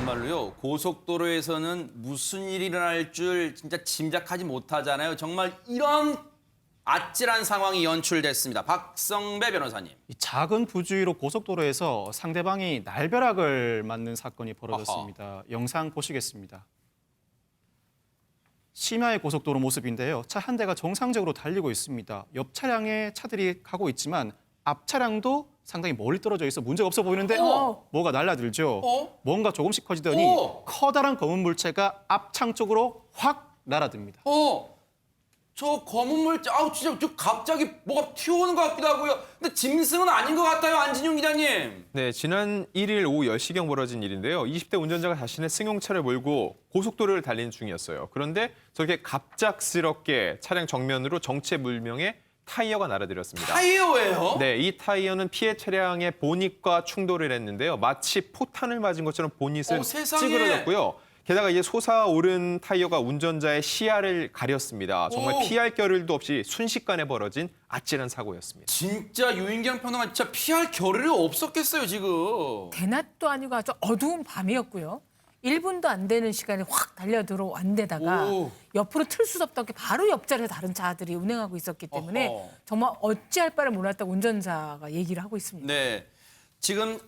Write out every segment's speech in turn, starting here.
정말로요. 고속도로에서는 무슨 일이 일어날 줄 진짜 짐작하지 못하잖아요. 정말 이런 아찔한 상황이 연출됐습니다. 박성배 변호사님. 이 작은 부주의로 고속도로에서 상대방이 날벼락을 맞는 사건이 벌어졌습니다. 영상 보시겠습니다. 심야의 고속도로 모습인데요. 차 한 대가 정상적으로 달리고 있습니다. 옆 차량에 차들이 가고 있지만 앞 차량도 상당히 멀리 떨어져 있어 문제가 없어 보이는데 뭐가 날아들죠. 뭔가 조금씩 커지더니 커다란 검은 물체가 앞창 쪽으로 확 날아듭니다. 저 검은 물자, 진짜 저 갑자기 뭐가 튀어오는 것 같기도 하고요. 근데 짐승은 아닌 것 같아요, 안진용 기자님. 네, 지난 1일 오후 10시경 벌어진 일인데요. 20대 운전자가 자신의 승용차를 몰고 고속도로를 달리는 중이었어요. 그런데 저렇게 갑작스럽게 차량 정면으로 정체불명의 타이어가 날아들었습니다. 타이어예요? 네, 이 타이어는 피해 차량의 보닛과 충돌을 했는데요. 마치 포탄을 맞은 것처럼 보닛을 세상에. 찌그러졌고요. 게다가 이제 솟아오른 타이어가 운전자의 시야를 가렸습니다. 정말 피할 겨를도 없이 순식간에 벌어진 아찔한 사고였습니다. 진짜 유인경 평론가 진짜 피할 겨를이 없었겠어요, 지금. 대낮도 아니고 아주 어두운 밤이었고요. 1분도 안 되는 시간에 확 달려들어왔는데다가 옆으로 틀 수도 없게 바로 옆자리에 다른 차들이 운행하고 있었기 때문에 정말 어찌할 바를 몰랐다고 운전자가 얘기를 하고 있습니다. 네, 지금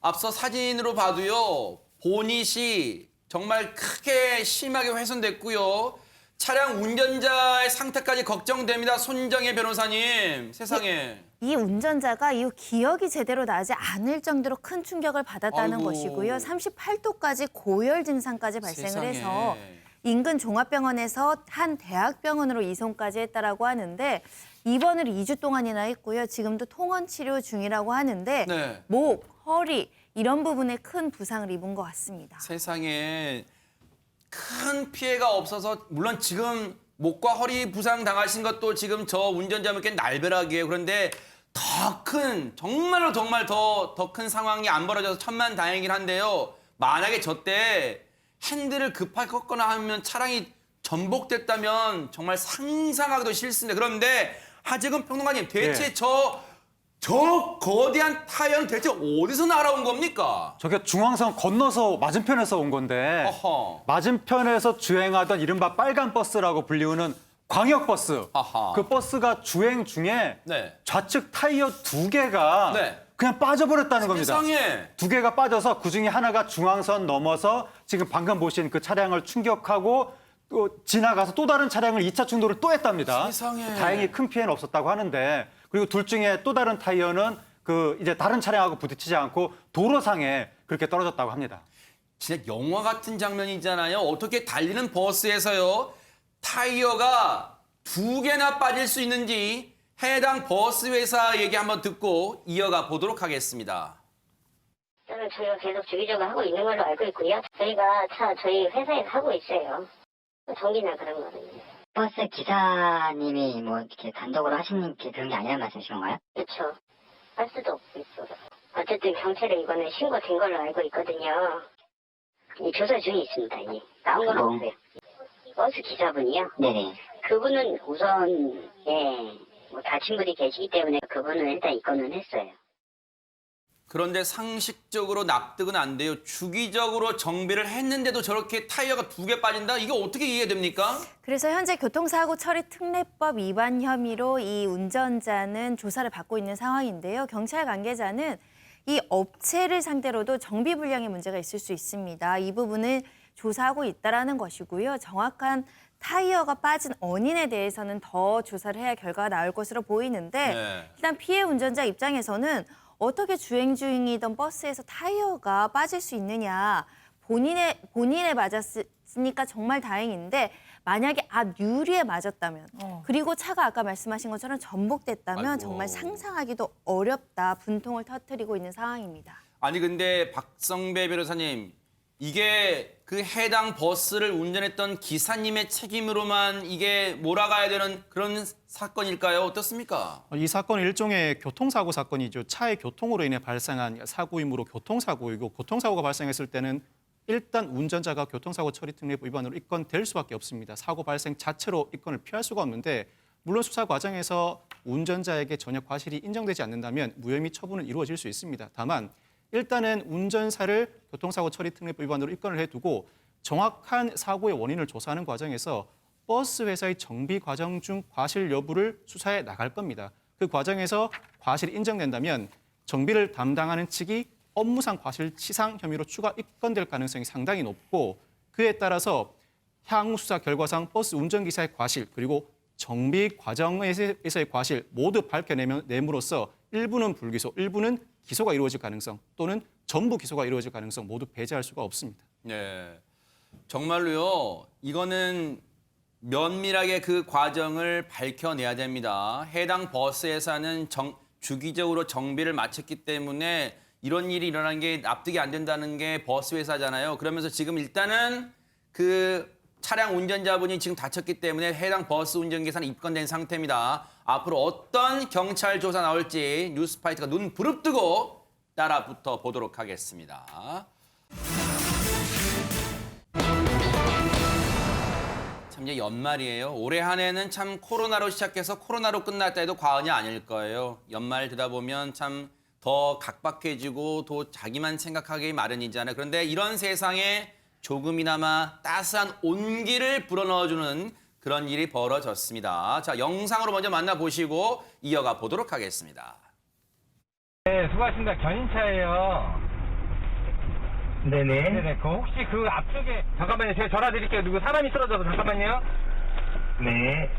앞서 사진으로 봐도요. 보닛이 정말 크게 심하게 훼손됐고요. 차량 운전자의 상태까지 걱정됩니다. 손정혜 변호사님, 세상에. 이 운전자가 이후 기억이 제대로 나지 않을 정도로 큰 충격을 받았다는 아이고. 것이고요. 38도까지 고열 증상까지 발생을 세상에. 해서 인근 종합병원에서 한 대학병원으로 이송까지 했다라고 하는데 입원을 2주 동안이나 했고요. 지금도 통원 치료 중이라고 하는데 네. 목, 허리 이런 부분에 큰 부상을 입은 것 같습니다. 세상에 큰 피해가 없어서 물론 지금 목과 허리 부상 당하신 것도 지금 저 운전자분께 날벼락이에요. 그런데 더 큰 정말로 정말 더 큰 상황이 안 벌어져서 천만다행이긴 한데요. 만약에 저때 핸들을 급하게 꺾거나 하면 차량이 전복됐다면 정말 상상하기도 싫습니다. 그런데 하재근 평론가님 대체 저 거대한 타이어는 대체 어디서 날아온 겁니까? 저게 중앙선 건너서 맞은편에서 온 건데 맞은편에서 주행하던 이른바 빨간 버스라고 불리우는 광역버스. 그 버스가 주행 중에 좌측 타이어 2개가 그냥 빠져버렸다는 겁니다. 세상에. 2개가 빠져서 그중에 하나가 중앙선 넘어서 지금 방금 보신 그 차량을 충격하고 또 지나가서 또 다른 차량을 2차 충돌을 또 했답니다. 세상에. 다행히 큰 피해는 없었다고 하는데 그리고 둘 중에 또 다른 타이어는 이제 다른 차량하고 부딪히지 않고 도로상에 그렇게 떨어졌다고 합니다. 진짜 영화 같은 장면이잖아요. 어떻게 달리는 버스에서요. 타이어가 2개나 빠질 수 있는지 해당 버스 회사 얘기 한번 듣고 이어가 보도록 하겠습니다. 저희가 계속 주기적으로 하고 있는 걸로 알고 있고요. 저희가 저희 회사에서 하고 있어요. 정비나 그런 거는. 버스 기사님이 뭐 이렇게 단독으로 하시는 게 그런 게 아니란 말씀이신 건가요? 그렇죠. 할 수도 없어서. 어쨌든 경찰에 이거는 신고된 걸로 알고 있거든요. 이 조사 중에 있습니다. 이 나온 건 없어요. 버스 기사분이요? 네네. 그분은 우선 뭐 다친 분이 계시기 때문에 그분은 일단 입건은 했어요. 그런데 상식적으로 납득은 안 돼요. 주기적으로 정비를 했는데도 저렇게 타이어가 2개 빠진다? 이게 어떻게 이해됩니까? 그래서 현재 교통사고 처리 특례법 위반 혐의로 이 운전자는 조사를 받고 있는 상황인데요. 경찰 관계자는 이 업체를 상대로도 정비 불량의 문제가 있을 수 있습니다. 이 부분을 조사하고 있다는 것이고요. 정확한 타이어가 빠진 원인에 대해서는 더 조사를 해야 결과가 나올 것으로 보이는데 일단 피해 운전자 입장에서는 어떻게 주행 중이던 버스에서 타이어가 빠질 수 있느냐. 본인에 맞았으니까 정말 다행인데 만약에 유리에 맞았다면 그리고 차가 아까 말씀하신 것처럼 전복됐다면 정말 상상하기도 어렵다. 분통을 터뜨리고 있는 상황입니다. 아니 근데 박성배 변호사님 이게 그 해당 버스를 운전했던 기사님의 책임으로만 이게 몰아가야 되는 그런 사건일까요? 어떻습니까? 이 사건은 일종의 교통사고 사건이죠. 차의 교통으로 인해 발생한 사고이므로 교통사고이고 교통사고가 발생했을 때는 일단 운전자가 교통사고 처리 특례법 위반으로 입건될 수밖에 없습니다. 사고 발생 자체로 입건을 피할 수가 없는데 물론 수사 과정에서 운전자에게 전혀 과실이 인정되지 않는다면 무혐의 처분은 이루어질 수 있습니다. 다만 일단은 운전사를 교통사고 처리 특례법 위반으로 입건을 해두고 정확한 사고의 원인을 조사하는 과정에서 버스 회사의 정비 과정 중 과실 여부를 수사해 나갈 겁니다. 그 과정에서 과실이 인정된다면 정비를 담당하는 측이 업무상 과실치상 혐의로 추가 입건될 가능성이 상당히 높고 그에 따라서 향후 수사 결과상 버스 운전기사의 과실 그리고 정비 과정에서의 과실 모두 밝혀냄으로써 일부는 불기소, 일부는 기소가 이루어질 가능성 또는 전부 기소가 이루어질 가능성 모두 배제할 수가 없습니다. 네, 정말로요. 이거는 면밀하게 그 과정을 밝혀내야 됩니다. 해당 버스 회사는 주기적으로 정비를 마쳤기 때문에 이런 일이 일어나는 게 납득이 안 된다는 게 버스 회사잖아요. 그러면서 지금 일단은 그 차량 운전자분이 지금 다쳤기 때문에 해당 버스 운전기사는 입건된 상태입니다. 앞으로 어떤 경찰 조사 나올지 뉴스파이터가 눈 부릅뜨고 따라 붙어 보도록 하겠습니다. 참 이제 연말이에요. 올해 한 해는 참 코로나로 시작해서 코로나로 끝났다 해도 과언이 아닐 거예요. 연말 되다 보면 참 더 각박해지고 더 자기만 생각하기 마련이잖아요. 그런데 이런 세상에 조금이나마 따스한 온기를 불어넣어주는 그런 일이 벌어졌습니다. 자, 영상으로 먼저 만나보시고 이어가 보도록 하겠습니다. 네, 수고하셨습니다. 견인차예요. 네네. 그 혹시 그 앞쪽에 잠깐만요. 제가 전화 드릴게요. 누구 사람이 쓰러져서 잠깐만요. 네.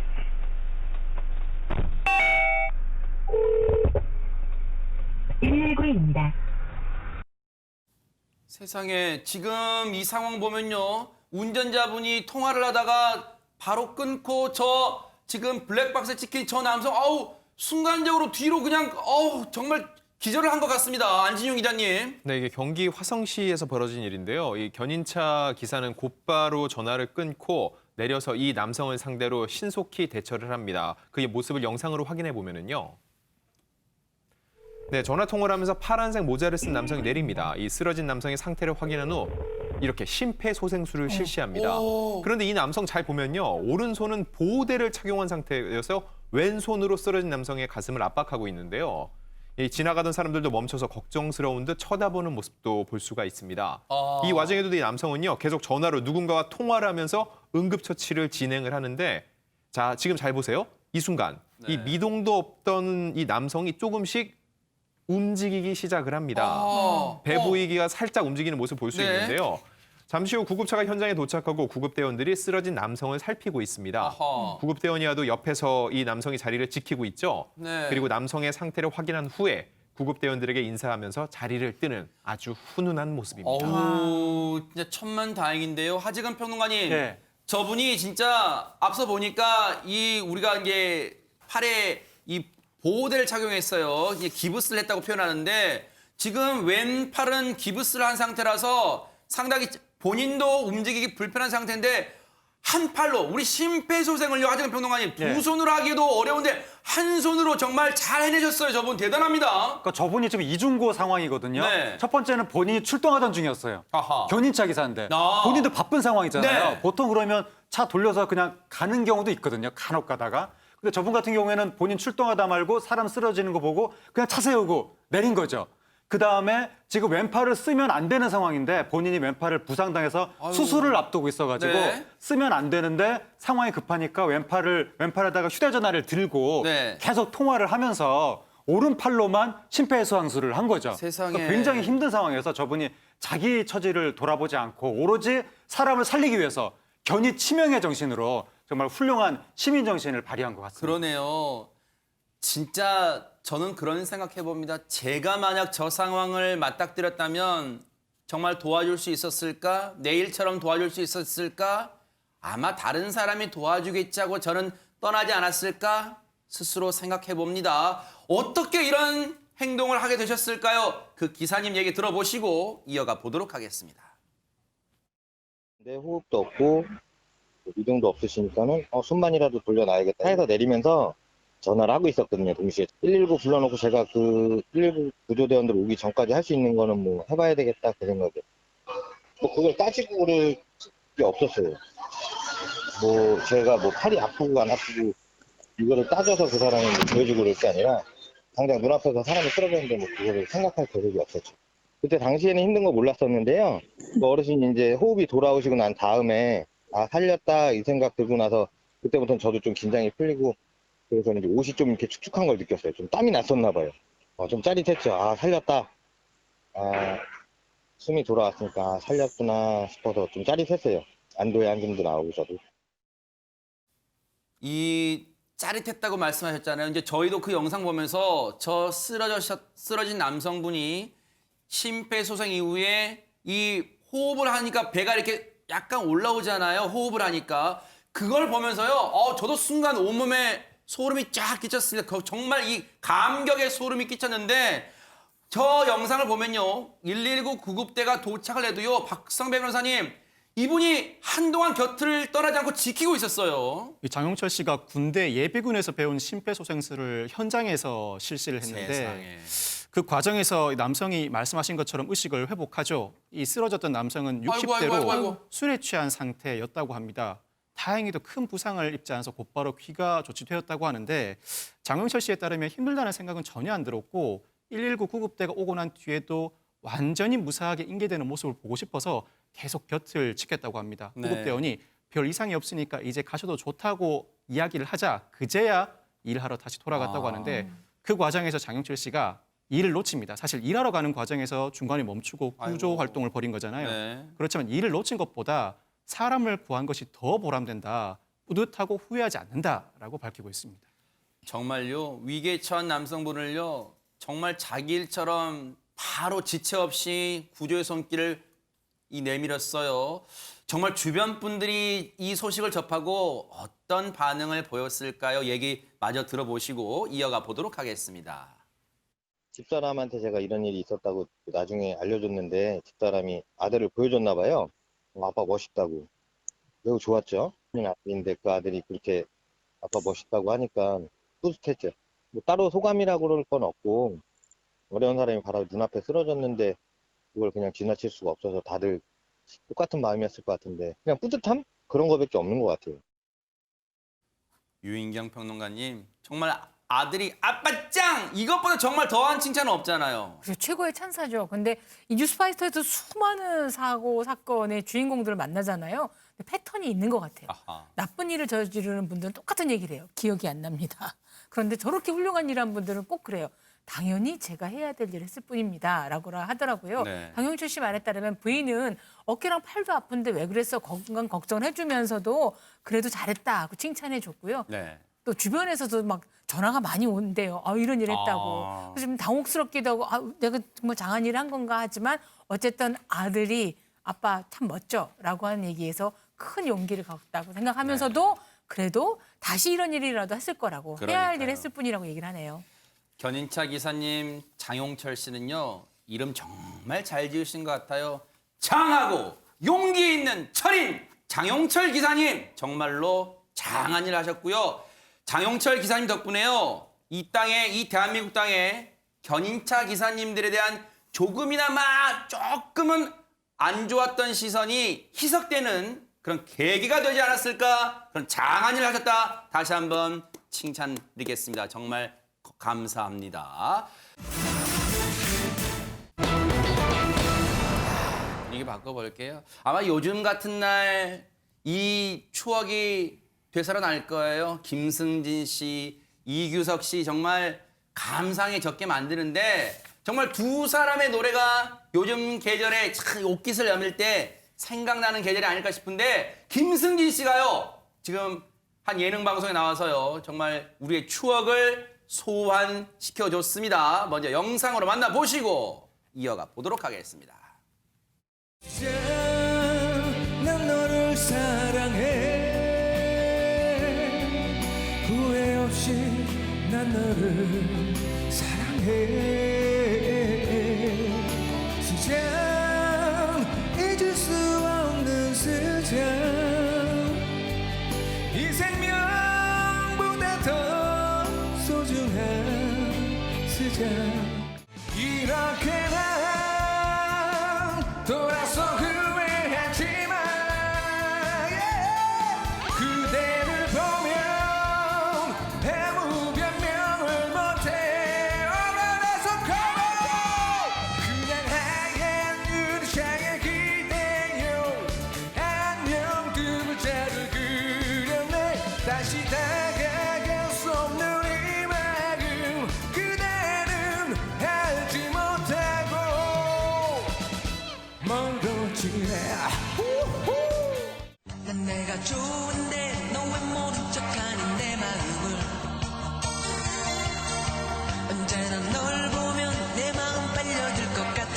세상에 지금 이 상황 보면요. 운전자분이 통화를 하다가 바로 끊고 저 지금 블랙박스에 찍힌 저 남성 순간적으로 뒤로 그냥 정말 기절을 한 것 같습니다. 안진용 기자님. 네, 이게 경기 화성시에서 벌어진 일인데요. 이 견인차 기사는 곧바로 전화를 끊고 내려서 이 남성을 상대로 신속히 대처를 합니다. 그의 모습을 영상으로 확인해 보면은요. 네, 전화 통화를 하면서 파란색 모자를 쓴 남성이 내립니다. 이 쓰러진 남성의 상태를 확인한 후 이렇게 심폐소생술을 실시합니다. 그런데 이 남성 잘 보면요. 오른손은 보호대를 착용한 상태여서 왼손으로 쓰러진 남성의 가슴을 압박하고 있는데요. 이 지나가던 사람들도 멈춰서 걱정스러운 듯 쳐다보는 모습도 볼 수가 있습니다. 이 와중에도 이 남성은요. 계속 전화로 누군가와 통화를 하면서 응급처치를 진행을 하는데 자, 지금 잘 보세요. 이 순간 이 미동도 없던 이 남성이 조금씩 움직이기 시작을 합니다. 배 보이기가 살짝 움직이는 모습을 볼 수 있는데요. 잠시 후 구급차가 현장에 도착하고 구급대원들이 쓰러진 남성을 살피고 있습니다. 구급대원이 와도 옆에서 이 남성이 자리를 지키고 있죠. 네. 그리고 남성의 상태를 확인한 후에 구급대원들에게 인사하면서 자리를 뜨는 아주 훈훈한 모습입니다. 진짜 천만다행인데요. 하지근 평론가님, 네. 저분이 진짜 앞서 보니까 우리가 이제 팔에 이 보호대를 착용했어요. 이제 기부스를 했다고 표현하는데 지금 왼팔은 기부스를 한 상태라서 상당히 본인도 움직이기 불편한 상태인데 한 팔로 우리 심폐소생을요. 하지근 평론가님 두 손으로 하기도 어려운데 한 손으로 정말 잘 해내셨어요. 저분 대단합니다. 그러니까 저분이 지금 이중고 상황이거든요. 네. 첫 번째는 본인이 출동하던 중이었어요. 아하. 견인차 기사인데 본인도 바쁜 상황이잖아요. 네. 보통 그러면 차 돌려서 그냥 가는 경우도 있거든요. 간혹 가다가. 근데 저분 같은 경우에는 본인 출동하다 말고 사람 쓰러지는 거 보고 그냥 차 세우고 내린 거죠. 그다음에 지금 왼팔을 쓰면 안 되는 상황인데 본인이 왼팔을 부상당해서 수술을 앞두고 있어가지고 네. 쓰면 안 되는데 상황이 급하니까 왼팔에다가 휴대전화를 들고 네. 계속 통화를 하면서 오른팔로만 심폐소생술을 한 거죠. 세상에. 그러니까 굉장히 힘든 상황에서 저분이 자기 처지를 돌아보지 않고 오로지 사람을 살리기 위해서 견이 치명의 정신으로 정말 훌륭한 시민 정신을 발휘한 것 같습니다. 그러네요. 진짜 저는 그런 생각해 봅니다. 제가 만약 저 상황을 맞닥뜨렸다면 정말 도와줄 수 있었을까? 내일처럼 도와줄 수 있었을까? 아마 다른 사람이 도와주겠지 하고 저는 떠나지 않았을까? 스스로 생각해 봅니다. 어떻게 이런 행동을 하게 되셨을까요? 그 기사님 얘기 들어보시고 이어가 보도록 하겠습니다. 내 호흡도 없고 미동도 없으시니까는 숨만이라도 돌려놔야겠다 해서 내리면서 전화를 하고 있었거든요. 동시에 119 불러놓고 제가 그 119 구조대원들 오기 전까지 할 수 있는 거는 뭐 해봐야 되겠다 그 생각에 뭐 그걸 따지고 그럴 게 없었어요. 뭐 제가 뭐 팔이 아프고 안 아프고 이거를 따져서 그 사람을 보여주고 그럴 게 아니라 당장 눈앞에서 사람이 쓰러졌는데 뭐 그거를 생각할 계획이 없었죠. 그때 당시에는 힘든 거 몰랐었는데요. 그 어르신이 이제 호흡이 돌아오시고 난 다음에 아 살렸다 이 생각 들고 나서 그때부터는 저도 좀 긴장이 풀리고 그래서 이제 옷이 좀 이렇게 축축한 걸 느꼈어요. 좀 땀이 났었나 봐요. 좀 짜릿했죠. 아 살렸다. 아 숨이 돌아왔으니까 아, 살렸구나 싶어서 좀 짜릿했어요. 안도의 한숨도 나오고 저도. 이 짜릿했다고 말씀하셨잖아요. 이제 저희도 그 영상 보면서 저 쓰러진 남성분이 심폐소생 이후에 이 호흡을 하니까 배가 이렇게 약간 올라오잖아요. 호흡을 하니까. 그걸 보면서요. 저도 순간 온몸에 소름이 쫙 끼쳤습니다. 정말 이 감격의 소름이 끼쳤는데 저 영상을 보면요. 119 구급대가 도착을 해도요. 박성배 변호사님, 이분이 한동안 곁을 떠나지 않고 지키고 있었어요. 이 장용철 씨가 군대 예비군에서 배운 심폐소생술을 현장에서 실시를 했는데 세상에. 그 과정에서 이 남성이 말씀하신 것처럼 의식을 회복하죠. 이 쓰러졌던 남성은 60대로 아이고. 술에 취한 상태였다고 합니다. 다행히도 큰 부상을 입지 않아서 곧바로 귀가 조치되었다고 하는데 장용철 씨에 따르면 힘들다는 생각은 전혀 안 들었고 119 구급대가 오고 난 뒤에도 완전히 무사하게 인계되는 모습을 보고 싶어서 계속 곁을 지켰다고 합니다. 네. 구급대원이 별 이상이 없으니까 이제 가셔도 좋다고 이야기를 하자 그제야 일하러 다시 돌아갔다고 하는데 그 과정에서 장용철 씨가 일을 놓칩니다. 사실 일하러 가는 과정에서 중간에 멈추고 구조 아이고. 활동을 벌인 거잖아요. 네. 그렇지만 일을 놓친 것보다 사람을 구한 것이 더 보람된다. 뿌듯하고 후회하지 않는다라고 밝히고 있습니다. 정말요. 위기에 처한 남성분을요. 정말 자기 일처럼 바로 지체 없이 구조의 손길을 내밀었어요. 정말 주변 분들이 이 소식을 접하고 어떤 반응을 보였을까요? 얘기 마저 들어보시고 이어가 보도록 하겠습니다. 집사람한테 제가 이런 일이 있었다고 나중에 알려줬는데 집사람이 아들을 보여줬나 봐요. 아빠 멋있다고. 매우 좋았죠. 아들인데 그 아들이 그렇게 아빠 멋있다고 하니까 뿌듯했죠. 뭐 따로 소감이라고 그럴 건 없고 어려운 사람이 바로 눈앞에 쓰러졌는데 그걸 그냥 지나칠 수가 없어서 다들 똑같은 마음이었을 것 같은데 그냥 뿌듯함? 그런 거밖에 없는 것 같아요. 유인경 평론가님, 정말 아들이 아빠 짱! 이것보다 정말 더한 칭찬은 없잖아요. 그래서 최고의 찬사죠. 근데 이 뉴스파이터에서 수많은 사고, 사건의 주인공들을 만나잖아요. 근데 패턴이 있는 것 같아요. 아하. 나쁜 일을 저지르는 분들은 똑같은 얘기를 해요. 기억이 안 납니다. 그런데 저렇게 훌륭한 일 한 분들은 꼭 그래요. 당연히 제가 해야 될 일을 했을 뿐입니다. 라고 하더라고요. 네. 장용철 씨 말에 따르면 부인은 어깨랑 팔도 아픈데 왜 그랬어? 건강 걱정해주면서도 그래도 잘했다 하고 칭찬해줬고요. 네. 또 주변에서도 막 전화가 많이 온대요. 이런 일 했다고. 그래서 좀 당혹스럽기도 하고 내가 정말 장한 일을 한 건가 하지만 어쨌든 아들이 아빠 참 멋져라고 하는 얘기에서 큰 용기를 갖다고 생각하면서도 그래도 다시 이런 일이라도 했을 거라고 해야 할 그러니까요. 일을 했을 뿐이라고 얘기를 하네요. 견인차 기사님 장용철 씨는요. 이름 정말 잘 지으신 것 같아요. 장하고 용기 있는 철인 장용철 기사님 정말로 장한 일 하셨고요. 장용철 기사님 덕분에요. 이 땅에 이 대한민국 땅에 견인차 기사님들에 대한 조금이나마 조금은 안 좋았던 시선이 희석되는 그런 계기가 되지 않았을까? 그런 장한 일을 하셨다. 다시 한번 칭찬드리겠습니다. 정말 감사합니다. 분위기 바꿔볼게요. 아마 요즘 같은 날 이 추억이 되살아날 거예요. 김승진 씨, 이규석 씨 정말 감상에 적게 만드는데 정말 두 사람의 노래가 요즘 계절에 참 옷깃을 여밀 때 생각나는 계절이 아닐까 싶은데 김승진 씨가요. 지금 한 예능 방송에 나와서요. 정말 우리의 추억을 소환시켜줬습니다. 먼저 영상으로 만나보시고 이어가 보도록 하겠습니다. 난 너를 사랑해 후회 없이 난 너를 사랑해 수잔 잊을 수 없는 수잔 이 생명보다 더 소중한 수잔 이렇게 난 돌아서 후회하지만 그대를 보면 아무 변명을 못해 어려서 걸어 그냥 하얀 멀어지네. 난 내가 좋은데 너 왜 모른 척하니 내 마음을 언제나 널 보면 내 마음 빨려들 것 같아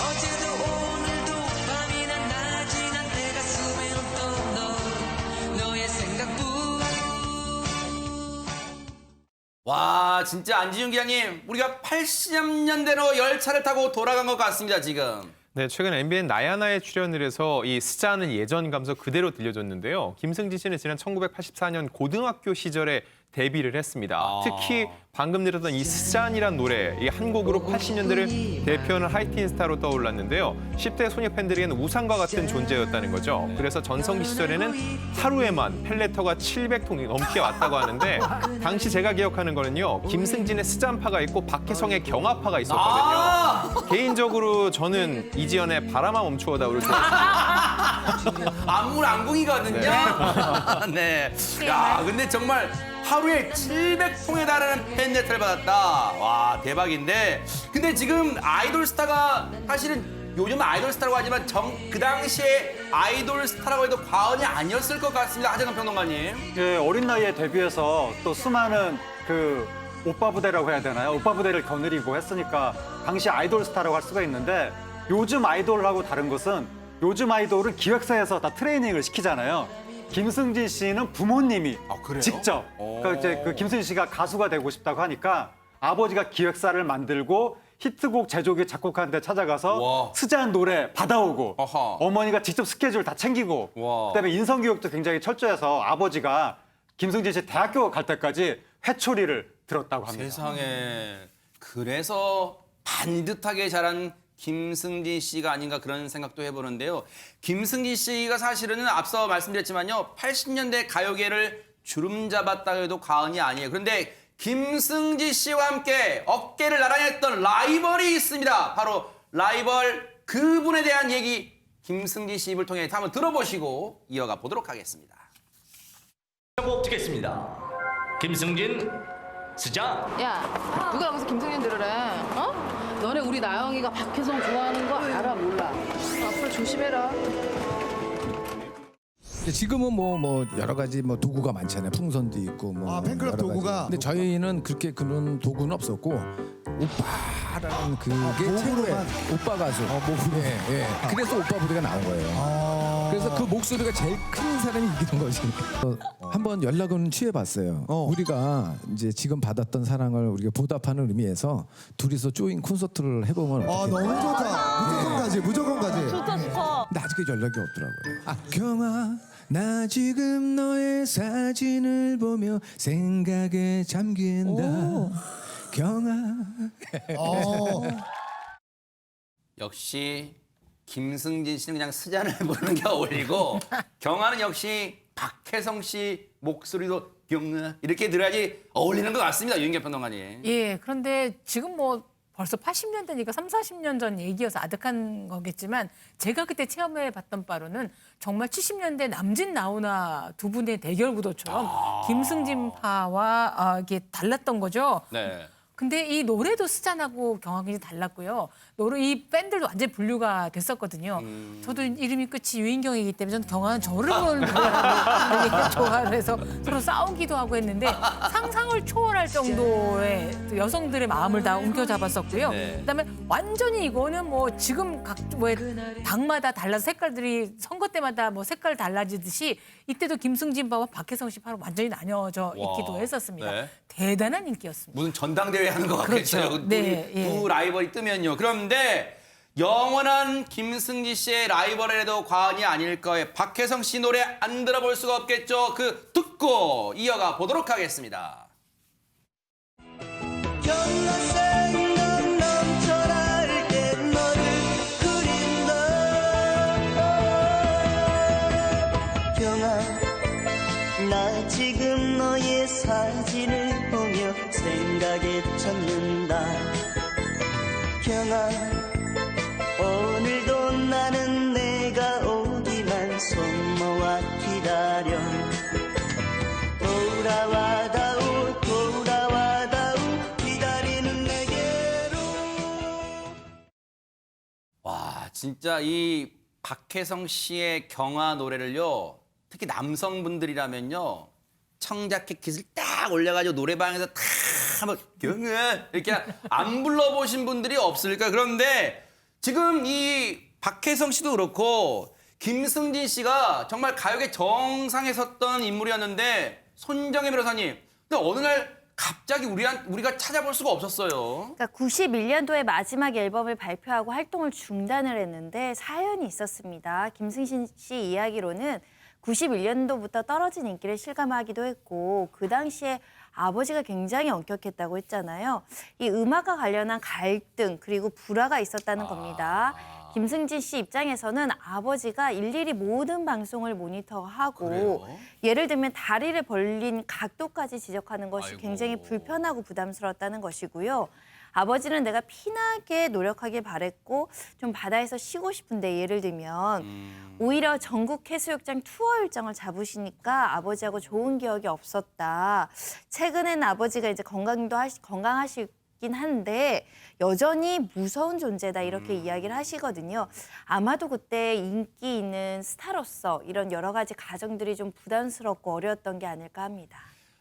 어제도 오늘도 밤이나 낮이나 내 가슴에 없던 너의 생각뿐. 와, 진짜 안지윤 기자님, 우리가 80년대로 열차를 타고 돌아간 것 같습니다, 지금. 네, 최근 MBN 나야나에 출연을 해서 이 스자는 예전 감성 그대로 들려줬는데요. 김승진 씨는 지난 1984년 고등학교 시절에 데뷔를 했습니다. 특히 방금 들었던 이 스잔이란 노래, 이 한 곡으로 80년대를 대표하는 하이틴 스타로 떠올랐는데요. 10대 소녀 팬들에게는 우상과 같은 존재였다는 거죠. 그래서 전성기 시절에는 하루에만 펠레터가 700통이 넘게 왔다고 하는데 당시 제가 기억하는 거는요. 김승진의 스잔파가 있고 박혜성의 경아파가 있었거든요. 개인적으로 저는 이지연의 바람아 멈추어다 우리 안물안궁이거든요. 네. 야, 근데 정말 하루에 700통에 달하는 팬레터를 받았다. 와, 대박인데. 근데 지금 아이돌 스타가 사실은 요즘 아이돌 스타라고 하지만 그 당시에 아이돌 스타라고 해도 과언이 아니었을 것 같습니다. 하재근 평론가님. 예, 어린 나이에 데뷔해서 또 수많은 그 오빠 부대라고 해야 되나요? 오빠 부대를 거느리고 했으니까 당시 아이돌 스타라고 할 수가 있는데 요즘 아이돌하고 다른 것은 요즘 아이돌은 기획사에서 다 트레이닝을 시키잖아요. 김승진 씨는 부모님이 직접 그러니까 이제 그 김승진 씨가 가수가 되고 싶다고 하니까 아버지가 기획사를 만들고 히트곡 제조기 작곡하는 데 찾아가서 스잔 노래 받아오고 어머니가 직접 스케줄 다 챙기고 그다음에 인성교육도 굉장히 철저해서 아버지가 김승진 씨 대학교 갈 때까지 회초리를 들었다고 합니다. 세상에. 그래서 반듯하게 자란 김승진 씨가 아닌가 그런 생각도 해보는데요. 김승진 씨가 사실은 앞서 말씀드렸지만요. 80년대 가요계를 주름잡았다고 해도 과언이 아니에요. 그런데 김승진 씨와 함께 어깨를 나란히 했던 라이벌이 있습니다. 바로 라이벌 그분에 대한 얘기 김승진 씨 입을 통해 한번 들어보시고 이어가 보도록 하겠습니다. 꼭 듣겠습니다. 김승진, 스잔. 야, 누가 여기서 김승진 들으래? 어? 너네 우리 나영이가 박혜성 좋아하는 거 알아 몰라? 앞으로 조심해라. 지금은 뭐 여러 가지 뭐 도구가 많잖아요. 풍선도 있고 뭐 팬클럽 여러 가지. 도구가. 근데 저희는 그렇게 그런 도구는 없었고 오빠라는 그게 최고의 오빠 가수. 예. 그래서 오빠 부대가 나온 거예요. 그래서 그 목소리가 제일 큰 사람이 이기는 거지. 한번 연락은 취해봤어요. 우리가 이제 지금 받았던 사랑을 우리가 보답하는 의미에서 둘이서 조인 콘서트를 해보면 어떻게? 너무 좋다. 무조건 가지. 좋다. 근데 아직까지 연락이 없더라고요. 경아, 나 지금 너의 사진을 보며 생각에 잠긴다. 경아. 역시 김승진 씨는 그냥 스잔을 부르는 게 어울리고 경아는 역시 박혜성 씨 목소리도 경아 이렇게 들어야지 어울리는 것 같습니다. 유인경 평론가님. 예, 그런데 지금 뭐 벌써 80년대니까 3, 40년 전 얘기여서 아득한 거겠지만 제가 그때 체험해봤던 바로는 정말 70년대 남진 나훈아 두 분의 대결 구도처럼 김승진파와 이게 달랐던 거죠. 네. 근데 이 노래도 스잔하고 경하가 굉장히 달랐고요. 이 밴들도 완전히 분류가 됐었거든요. 저도 이름이 끝이 유인경이기 때문에 저는 경하는 저를 부르는 노래를 좋아를 해서 서로 싸우기도 하고 했는데 상상을 초월할 정도의 여성들의 마음을 다 움켜잡았었고요. 네. 그다음에 완전히 이거는 뭐 지금 당마다 달라서 색깔들이 선거 때마다 뭐 색깔 달라지듯이 이때도 김승진파와 박혜성 씨파로 완전히 나뉘어져 있기도 했었습니다. 네. 대단한 인기였습니다. 무슨 전당대회 하는 것 같겠어요. 그렇죠. 네, 두 라이벌이 뜨면요. 그런데 영원한 김승진 씨의 라이벌이라도 과언이 아닐 거예요. 박혜성 씨 노래 안 들어볼 수가 없겠죠. 듣고 이어가 보도록 하겠습니다. 경화생각 넘쳐라 할 때 너를 그린다. 경아, 나 지금 너의 사진을 보며 생각에 젖는다. 경아, 오늘도 나는 내가 오기만 손 모아 기다려. 돌아와다오 기다리는 내게로. 진짜 이 박혜성 씨의 경화 노래를요. 특히 남성분들이라면요. 청자켓 깃을 딱 올려가지고 노래방에서 다 한번 경화 이렇게 안 불러보신 분들이 없을까. 그런데 지금 이 박혜성 씨도 그렇고 김승진 씨가 정말 가요계 정상에 섰던 인물이었는데 손정혜 변호사님, 근데 어느 날 갑자기 우리가 찾아볼 수가 없었어요. 그러니까 91년도에 마지막 앨범을 발표하고 활동을 중단을 했는데 사연이 있었습니다. 김승진 씨 이야기로는 91년도부터 떨어진 인기를 실감하기도 했고 그 당시에 아버지가 굉장히 엄격했다고 했잖아요. 이 음악과 관련한 갈등 그리고 불화가 있었다는 겁니다. 김승진 씨 입장에서는 아버지가 일일이 모든 방송을 모니터하고 그래요? 예를 들면 다리를 벌린 각도까지 지적하는 것이 아이고. 굉장히 불편하고 부담스러웠다는 것이고요. 아버지는 내가 피나게 노력하길 바랬고 좀 바다에서 쉬고 싶은데 예를 들면 오히려 전국 해수욕장 투어 일정을 잡으시니까 아버지하고 좋은 기억이 없었다. 최근엔 아버지가 이제 건강하시긴 한데 여전히 무서운 존재다 이렇게 이야기를 하시거든요. 아마도 그때 인기 있는 스타로서 이런 여러 가지 가정들이 좀 부담스럽고 어려웠던 게 아닐까 합니다.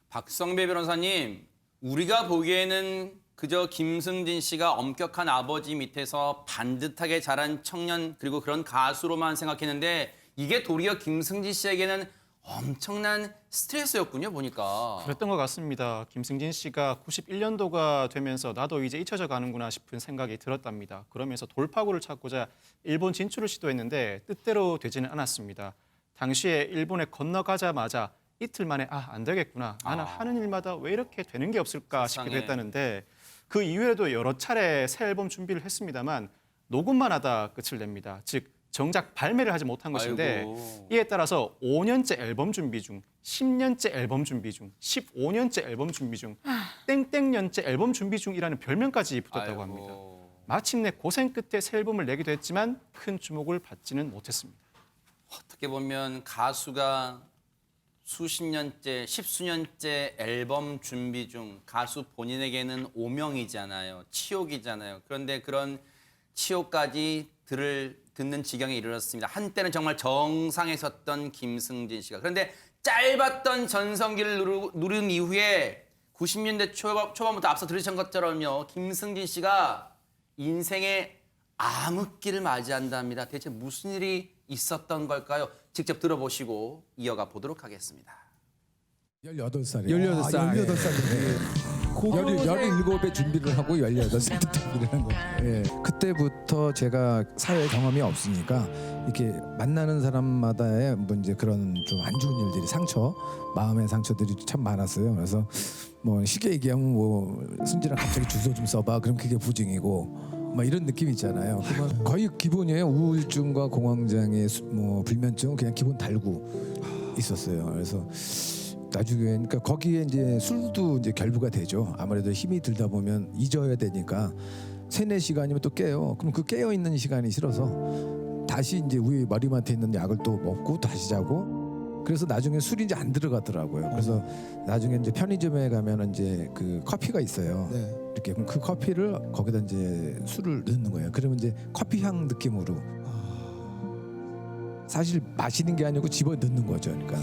박성배 변호사님, 우리가 보기에는 그저 김승진 씨가 엄격한 아버지 밑에서 반듯하게 자란 청년 그리고 그런 가수로만 생각했는데 이게 도리어 김승진 씨에게는 엄청난 스트레스였군요, 보니까. 그랬던 것 같습니다. 김승진 씨가 91년도가 되면서 나도 이제 잊혀져 가는구나 싶은 생각이 들었답니다. 그러면서 돌파구를 찾고자 일본 진출을 시도했는데 뜻대로 되지는 않았습니다. 당시에 일본에 건너가자마자 이틀 만에 안 되겠구나. 나는 하는 일마다 왜 이렇게 되는 게 없을까 싶기도 했다는데 그 이후에도 여러 차례 새 앨범 준비를 했습니다만 녹음만 하다 끝을 냅니다. 즉 정작 발매를 하지 못한 것인데 아이고. 이에 따라서 5년째 앨범 준비 중, 10년째 앨범 준비 중, 15년째 앨범 준비 중, 땡땡년째 앨범 준비 중이라는 별명까지 붙었다고 합니다. 마침내 고생 끝에 새 앨범을 내기도 했지만 큰 주목을 받지는 못했습니다. 어떻게 보면 가수가 수십 년째, 십수년째 앨범 준비 중 가수 본인에게는 오명이잖아요. 치욕이잖아요. 그런데 그런 치욕까지 듣는 지경에 이르렀습니다. 한때는 정말 정상에 섰던 김승진 씨가. 그런데 짧았던 전성기를 누른 이후에 90년대 초반부터 앞서 들으신 것처럼요. 김승진 씨가 인생의 암흑기를 맞이한답니다. 대체 무슨 일이 있었던 걸까요? 직접 들어보시고 이어가 보도록 하겠습니다. 18살이요. 18살. 17에 준비를 하고 18살 때 준비를 한 거예요. 예. 그때부터 제가 사회 경험이 없으니까 이렇게 만나는 사람마다의 뭐 이제 그런 좀 안 좋은 일들이 마음의 상처들이 참 많았어요. 그래서 뭐 쉽게 얘기하면 뭐 승진아 갑자기 주소 좀 써봐. 그럼 그게 부증이고 막 이런 느낌 있잖아요. 그러면 거의 기본이에요. 우울증과 공황장애, 뭐 불면증 그냥 기본 달고 있었어요. 그래서 나중에 그러니까 거기에 이제 술도 이제 결부가 되죠. 아무래도 힘이 들다 보면 잊어야 되니까 3-4시간이면 또 깨요. 그럼 그 깨어 있는 시간이 싫어서 다시 이제 위에 머리맡에 있는 약을 또 먹고 다시 자고. 그래서 나중에 술이 이제 안 들어가더라고요. 그래서 나중에 이제 편의점에 가면 이제 그 커피가 있어요. 네. 이렇게 그럼 그 커피를 거기다 이제 술을 넣는 거예요. 그러면 이제 커피 향 느낌으로 사실 마시는 게 아니고 집어 넣는 거죠. 그러니까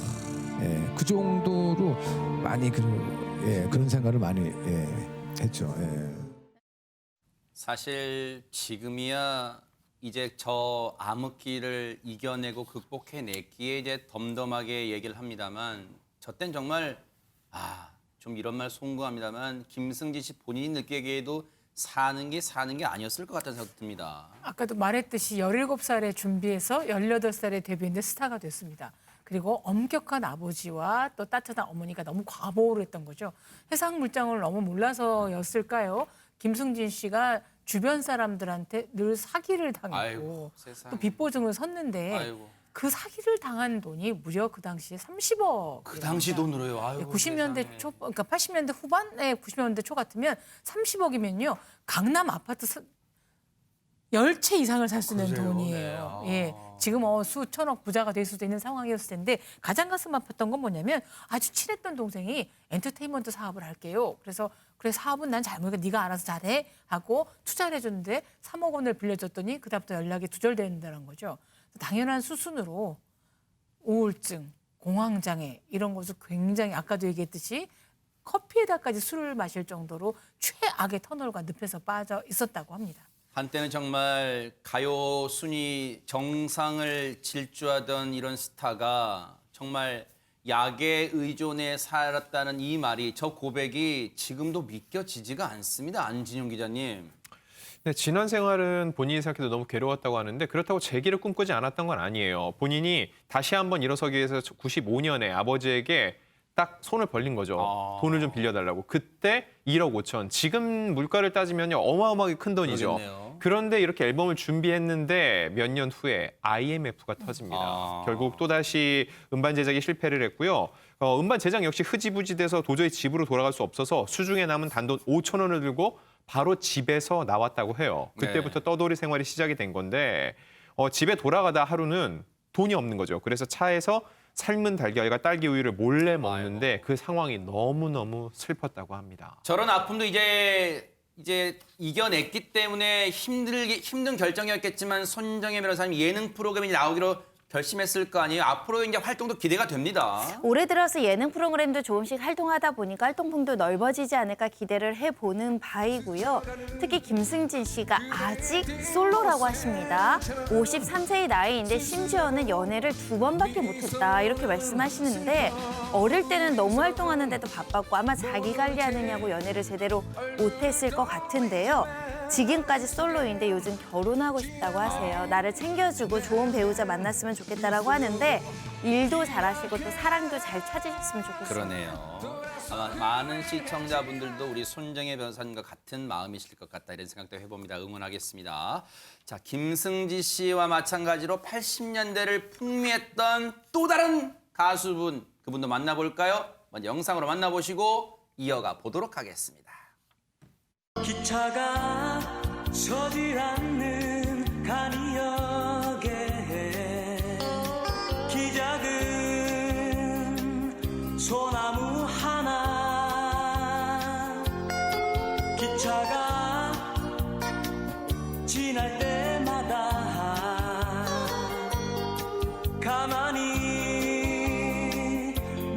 예, 그 정도로 많이 그런 생각을 많이 했죠. 예. 사실 지금이야 이제 저 암흑기를 이겨내고 극복해냈기에 이제 덤덤하게 얘기를 합니다만 저 땐 정말 좀 이런 말 송구합니다만 김승진 씨 본인이 느끼기에도 사는 게 아니었을 것 같다는 생각이 듭니다. 아까도 말했듯이 17살에 준비해서 18살에 데뷔했는데 스타가 됐습니다. 그리고 엄격한 아버지와 또 따뜻한 어머니가 너무 과보를 했던 거죠. 해상 물장을 너무 몰라서였을까요? 김승진 씨가 주변 사람들한테 늘 사기를 당했고 아이고, 세상에. 또 빚보증을 섰는데 아이고. 그 사기를 당한 돈이 무려 그 당시에 30억. 그 당시 돈으로요. 아이고, 90년대 세상에. 초, 그러니까 80년대 후반에 90년대 초 같으면 30억이면요. 강남 아파트 10채 이상을 살 수 있는 돈이에요. 예. 지금 수천억 부자가 될 수도 있는 상황이었을 텐데 가장 가슴 아팠던 건 뭐냐면 아주 친했던 동생이 엔터테인먼트 사업을 할게요. 그래서 그래 사업은 난 잘 모르니까 네가 알아서 잘해 하고 투자를 해줬는데 3억 원을 빌려줬더니 그다음부터 연락이 두절된다는 거죠. 당연한 수순으로 우울증, 공황장애 이런 것을 굉장히 아까도 얘기했듯이 커피에다까지 술을 마실 정도로 최악의 터널과 늪에서 빠져 있었다고 합니다. 한때는 정말 가요 순위 정상을 질주하던 이런 스타가 정말 약에 의존해 살았다는 이 말이, 저 고백이 지금도 믿겨지지가 않습니다. 안진용 기자님. 네, 지난 생활은 본인이 생각해도 너무 괴로웠다고 하는데 그렇다고 재기를 꿈꾸지 않았던 건 아니에요. 본인이 다시 한번 일어서기 위해서 95년에 아버지에게 딱 손을 벌린 거죠. 돈을 좀 빌려달라고. 그때 1억 5천. 지금 물가를 따지면 어마어마하게 큰 돈이죠. 그러겠네요. 그런데 이렇게 앨범을 준비했는데 몇 년 후에 IMF가 터집니다. 결국 또다시 음반 제작에 실패를 했고요. 음반 제작 역시 흐지부지돼서 도저히 집으로 돌아갈 수 없어서 수중에 남은 단돈 5천 원을 들고 바로 집에서 나왔다고 해요. 그때부터 떠돌이 생활이 시작이 된 건데 집에 돌아가다 하루는 돈이 없는 거죠. 그래서 차에서 삶은 달걀과 딸기 우유를 몰래 먹는데 그 상황이 너무너무 슬펐다고 합니다. 저런 아픔도 이제 이겨냈기 때문에 힘든 결정이었겠지만 손정혜 변호사님 예능 프로그램이 나오기로 결심했을 거 아니에요. 앞으로 이제 활동도 기대가 됩니다. 올해 들어서 예능 프로그램도 조금씩 활동하다 보니까 활동폭도 넓어지지 않을까 기대를 해보는 바이고요. 특히 김승진 씨가 아직 솔로라고 하십니다. 53세의 나이인데 심지어는 연애를 2번밖에 못했다 이렇게 말씀하시는데 어릴 때는 너무 활동하는데도 바빴고 아마 자기 관리하느냐고 연애를 제대로 못했을 것 같은데요. 지금까지 솔로인데 요즘 결혼하고 싶다고 하세요. 나를 챙겨주고 좋은 배우자 만났으면 좋겠다라고 하는데 일도 잘하시고 또 사랑도 잘 찾으셨으면 좋겠어요. 그러네요. 아마 많은 시청자분들도 우리 손정혜 변호사님과 같은 마음이실 것 같다 이런 생각도 해봅니다. 응원하겠습니다. 자, 김승지 씨와 마찬가지로 80년대를 풍미했던 또 다른 가수분, 그분도 만나볼까요? 먼저 영상으로 만나보시고 이어가 보도록 하겠습니다. 기차가 서질 않는 간이역에 기작은 소나무 하나 기차가 지날 때마다 가만히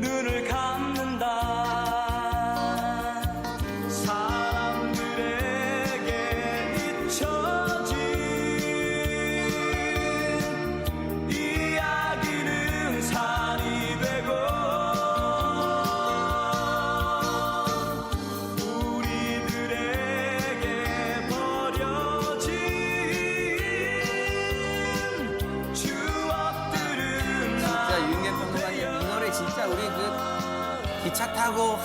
눈을 감는다 기차 타고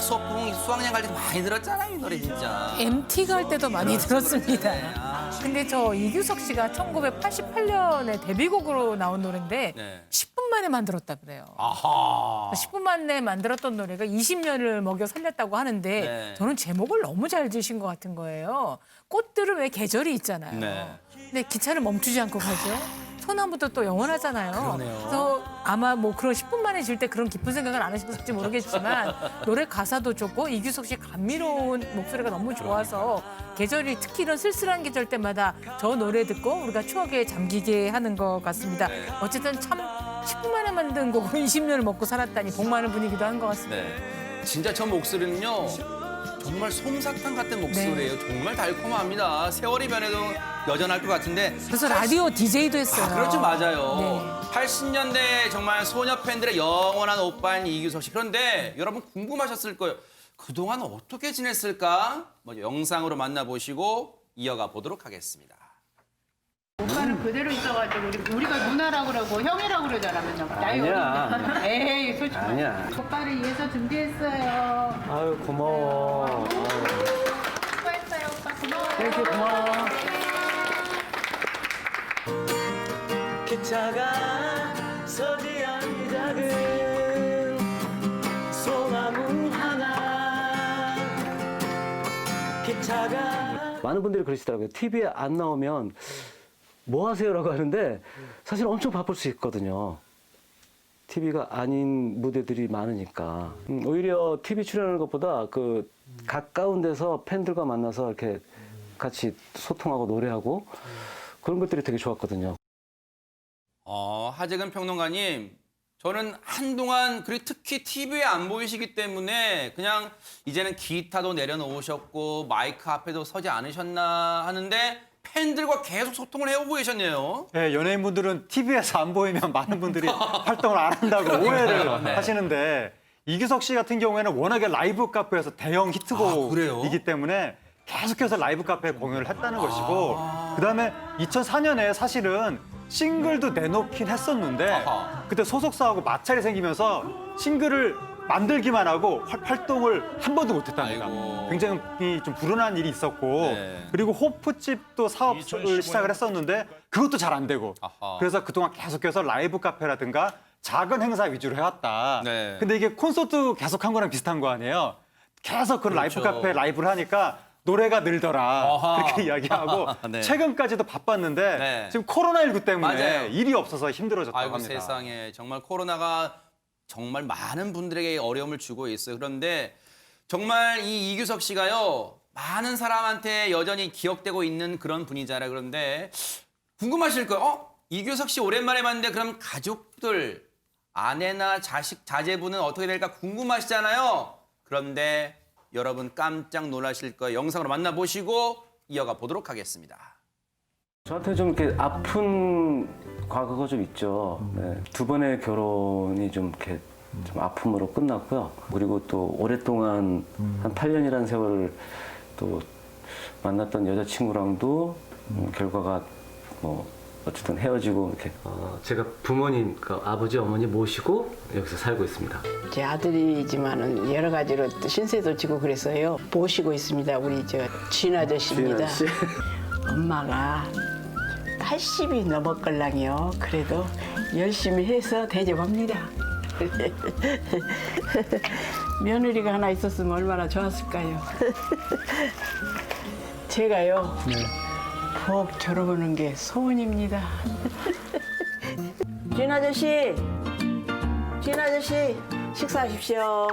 소풍 수학여행 갈 때도 많이 들었잖아요, 이 노래 진짜. MT 갈 때도 많이 들었습니다. 근데 저 이규석 씨가 1988년에 데뷔곡으로 나온 노래인데 10분 만에 만들었다 그래요. 아하. 10분 만에 만들었던 노래가 20년을 먹여 살렸다고 하는데 저는 제목을 너무 잘 지으신 것 같은 거예요. 꽃들은 왜 계절이 있잖아요. 근데 기차를 멈추지 않고 가죠. 소나무도 또 영원하잖아요. 그러네요. 그래서 아마 뭐 그런 10분 만에 질 때 그런 깊은 생각을 안 하셨을지 모르겠지만 노래 가사도 좋고 이규석 씨의 감미로운 목소리가 너무 좋아서 계절이 특히 이런 쓸쓸한 계절 때마다 저 노래 듣고 우리가 추억에 잠기게 하는 것 같습니다. 어쨌든 참 10분 만에 만든 곡으로 20년을 먹고 살았다니 복 많은 분이기도 한 것 같습니다. 진짜 저 목소리는요. 정말 솜사탕 같은 목소리예요. 정말 달콤합니다. 세월이 변해도 여전할 것 같은데. 그래서 라디오 DJ도 했어요. 그렇죠, 맞아요. 80년대 정말 소녀 팬들의 영원한 오빠인 이규석 씨. 그런데 여러분 궁금하셨을 거예요. 그동안 어떻게 지냈을까? 먼저 영상으로 만나보시고 이어가 보도록 하겠습니다. 오빠는 그대로 있어가지고 우리가 누나라고 그러고 형이라고 그러잖아 맨날. 나이 어린데. 에이 솔직히. 아니야. 오빠를 위해서 준비했어요. 아유 고마워. 수고했어요 오빠 고마워. 땡큐 고마워. 기차가 서지 않는 작은 소나무 하나 기차가 많은 분들이 그러시더라고요. TV에 안 나오면 뭐 하세요라고 하는데 사실 엄청 바쁠 수 있거든요. TV가 아닌 무대들이 많으니까. 오히려 TV 출연하는 것보다 그 가까운 데서 팬들과 만나서 이렇게 같이 소통하고 노래하고 그런 것들이 되게 좋았거든요. 하재근 평론가님, 저는 한동안 그리고 특히 TV에 안 보이시기 때문에 그냥 이제는 기타도 내려놓으셨고 마이크 앞에도 서지 않으셨나 하는데 팬들과 계속 소통을 해오고 계셨네요. 네, 연예인분들은 TV에서 안 보이면 많은 분들이 활동을 안 한다고 오해를 네. 하시는데 이규석 씨 같은 경우에는 워낙에 라이브 카페에서 대형 히트곡이기 때문에 계속해서 라이브 카페에 공연을 했다는 것이고 그다음에 2004년에 사실은 싱글도 내놓긴 했었는데 그때 소속사하고 마찰이 생기면서 싱글을 만들기만 하고 활동을 한 번도 못했답니다. 굉장히 좀 불운한 일이 있었고 그리고 호프집도 사업을 시작을 했었는데 그것도 잘 안 되고 그래서 그동안 계속해서 라이브 카페라든가 작은 행사 위주로 해왔다. 근데 이게 콘서트 계속한 거랑 비슷한 거 아니에요. 계속 그 라이브 카페 라이브를 하니까 노래가 늘더라 그렇게 이야기하고 최근까지도 바빴는데 지금 코로나19 때문에 일이 없어서 힘들어졌다고 합니다. 세상에 정말 코로나가 정말 많은 분들에게 어려움을 주고 있어요. 그런데 정말 이 이규석 씨가요 많은 사람한테 여전히 기억되고 있는 그런 분이잖아요. 그런데 궁금하실 거예요. 이규석 씨 오랜만에 봤는데 그럼 가족들 아내나 자식 자제분은 어떻게 될까 궁금하시잖아요. 그런데 여러분 깜짝 놀라실 거예요. 영상으로 만나보시고 이어가 보도록 하겠습니다. 저한테 좀 이렇게 아픈 과거가 좀 있죠. 네, 두 번의 결혼이 좀 이렇게 좀 아픔으로 끝났고요. 그리고 또 오랫동안 한 8년이라는 세월을 또 만났던 여자친구랑도 결과가 뭐 어쨌든 헤어지고 이렇게 제가 부모님, 그 아버지 어머니 모시고 여기서 살고 있습니다. 제 아들이지만은 여러 가지로 또 신세도 지고 그래서요. 모시고 있습니다. 우리 저 진 아저씨입니다. 엄마가 80이 넘었걸랑요. 그래도 열심히 해서 대접합니다. 며느리가 하나 있었으면 얼마나 좋았을까요? 제가요. 복 졸업하는 게 소원입니다. 진 아저씨, 식사하십시오.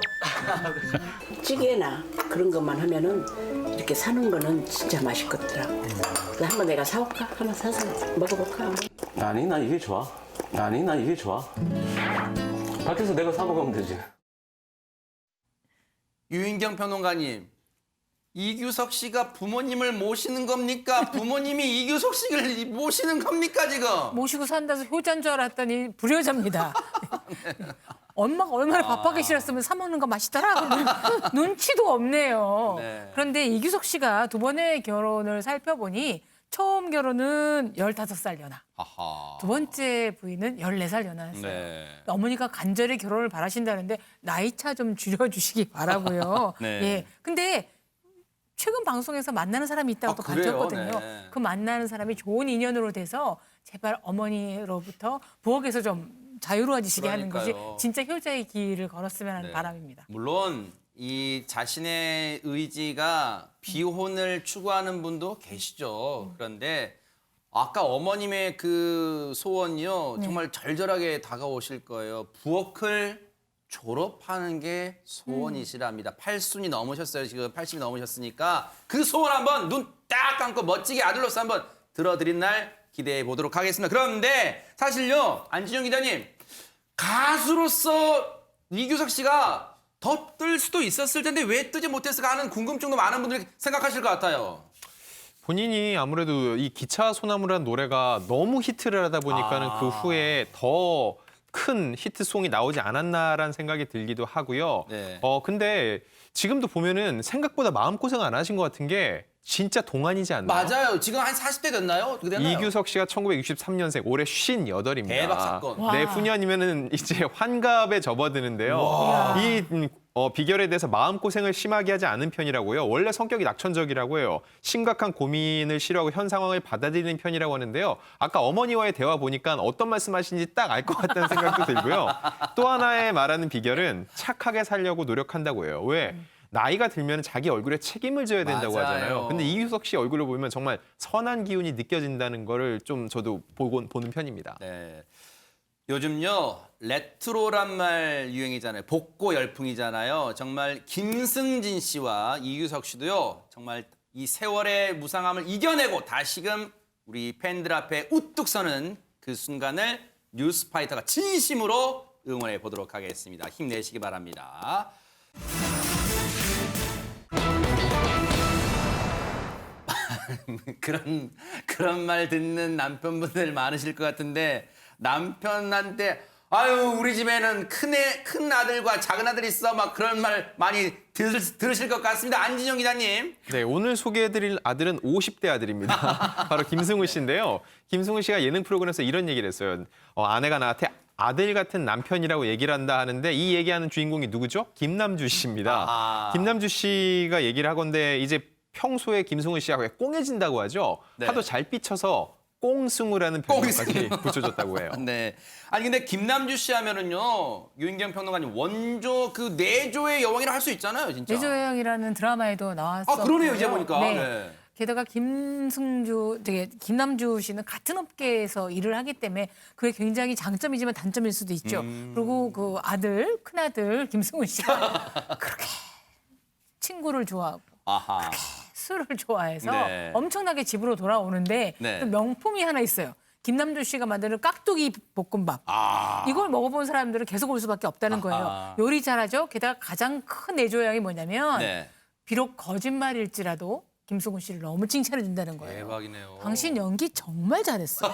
찌개나 그런 것만 하면은 이렇게 사는 거는 진짜 맛있거더라고. 한번 내가 사올까? 하나 사서 먹어볼까? 아니, 나 이게 좋아. 밖에서 내가 사 먹으면 되지. 유인경 평론가님, 이규석 씨가 부모님을 모시는 겁니까? 부모님이 이규석 씨를 모시는 겁니까 지금? 모시고 산다서 효자인 줄 알았더니 불효자입니다. 엄마가 얼마나 바쁘게 싫었으면 사 먹는 거 맛있더라. 눈치도 없네요. 그런데 이규석 씨가 두 번의 결혼을 살펴보니 처음 결혼은 15살 연하. 두 번째 부인은 14살 연하였어요. 어머니가 간절히 결혼을 바라신다는데 나이차 좀 줄여주시기 바라고요. 예. 근데 최근 방송에서 만나는 사람이 있다고 또 밝혔거든요. 그 만나는 사람이 좋은 인연으로 돼서 제발 어머니로부터 부엌에서 좀 자유로워지시게 하는 것이 진짜 효자의 길을 걸었으면 하는 바람입니다. 물론 이 자신의 의지가 비혼을 추구하는 분도 계시죠. 그런데 아까 어머님의 그 소원이요. 정말 절절하게 다가오실 거예요. 부엌을 졸업하는 게 소원이시랍니다. 8순이 넘으셨어요. 지금 80이 넘으셨으니까 그 소원 한번 눈 딱 감고 멋지게 아들로서 한번 들어드린 날 기대해 보도록 하겠습니다. 그런데 사실요. 안진영 기자님, 가수로서 이규석 씨가 더 뜰 수도 있었을 텐데 왜 뜨지 못했을까 하는 궁금증도 많은 분들이 생각하실 것 같아요. 본인이 아무래도 이 기차 소나무라는 노래가 너무 히트를 하다 보니까는 그 후에 더 큰 히트송이 나오지 않았나라는 생각이 들기도 하고요. 근데 지금도 보면은 생각보다 마음고생 안 하신 것 같은 게 진짜 동안이지 않나요? 맞아요. 지금 한 40대 됐나요? 어떻게 됐나요? 이규석 씨가 1963년생, 올해 58입니다. 대박 사건. 내후년이면은 이제 환갑에 접어드는데요. 이 비결에 대해서 마음고생을 심하게 하지 않은 편이라고요. 원래 성격이 낙천적이라고 해요. 심각한 고민을 싫어하고 현 상황을 받아들이는 편이라고 하는데요. 아까 어머니와의 대화 보니까 어떤 말씀하시는지 딱 알 것 같다는 생각도 들고요. 또 하나의 말하는 비결은 착하게 살려고 노력한다고 해요. 왜? 나이가 들면 자기 얼굴에 책임을 져야 된다고 맞아요. 하잖아요. 근데 이규석 씨 얼굴을 보면 정말 선한 기운이 느껴진다는 거를 좀 저도 보는 편입니다. 네. 요즘요 레트로란 말 유행이잖아요. 복고 열풍이잖아요. 정말 김승진 씨와 이규석 씨도요 정말 이 세월의 무상함을 이겨내고 다시금 우리 팬들 앞에 우뚝 서는 그 순간을 뉴스파이터가 진심으로 응원해 보도록 하겠습니다. 힘내시기 바랍니다. 그런 말 듣는 남편분들 많으실 것 같은데 남편한테 아유 우리 집에는 큰 아들과 작은 아들 있어 막 그런 말 많이 들으실 것 같습니다. 안진영 기자님. 네, 오늘 소개해드릴 아들은 50대 아들입니다. 바로 김승우 씨인데요. 김승우 씨가 예능 프로그램에서 이런 얘기를 했어요. 아내가 나한테 아들 같은 남편이라고 얘기를 한다 하는데 이 얘기하는 주인공이 누구죠? 김남주 씨입니다. 아하. 김남주 씨가 얘기를 하건데 이제 평소에 김승우 씨하고 꽁해진다고 하죠. 네. 하도 잘 삐쳐서 꽁승우라는 별명까지 붙여줬다고 해요. 네. 아니 근데 김남주 씨 하면은요 유인경 평론가님 원조 그 내조의 여왕이라 할 수 있잖아요, 진짜. 내조의 여왕이라는 드라마에도 나왔었고요. 아 그러네요, 이제 보니까. 네. 네. 게다가 김남주 씨는 같은 업계에서 일을 하기 때문에 그게 굉장히 장점이지만 단점일 수도 있죠. 그리고 그 아들, 큰아들 김승우 씨가 그렇게 친구를 좋아하고 아하. 술을 좋아해서 네. 엄청나게 집으로 돌아오는데 네. 또 명품이 하나 있어요. 김남주 씨가 만드는 깍두기 볶음밥. 이걸 먹어본 사람들은 계속 올 수밖에 없다는 거예요. 요리 잘하죠. 게다가 가장 큰 내조양이 뭐냐면 네. 비록 거짓말일지라도 김승우 씨를 너무 칭찬해 준다는 거예요. 대박이네요. 당신 연기 정말 잘했어.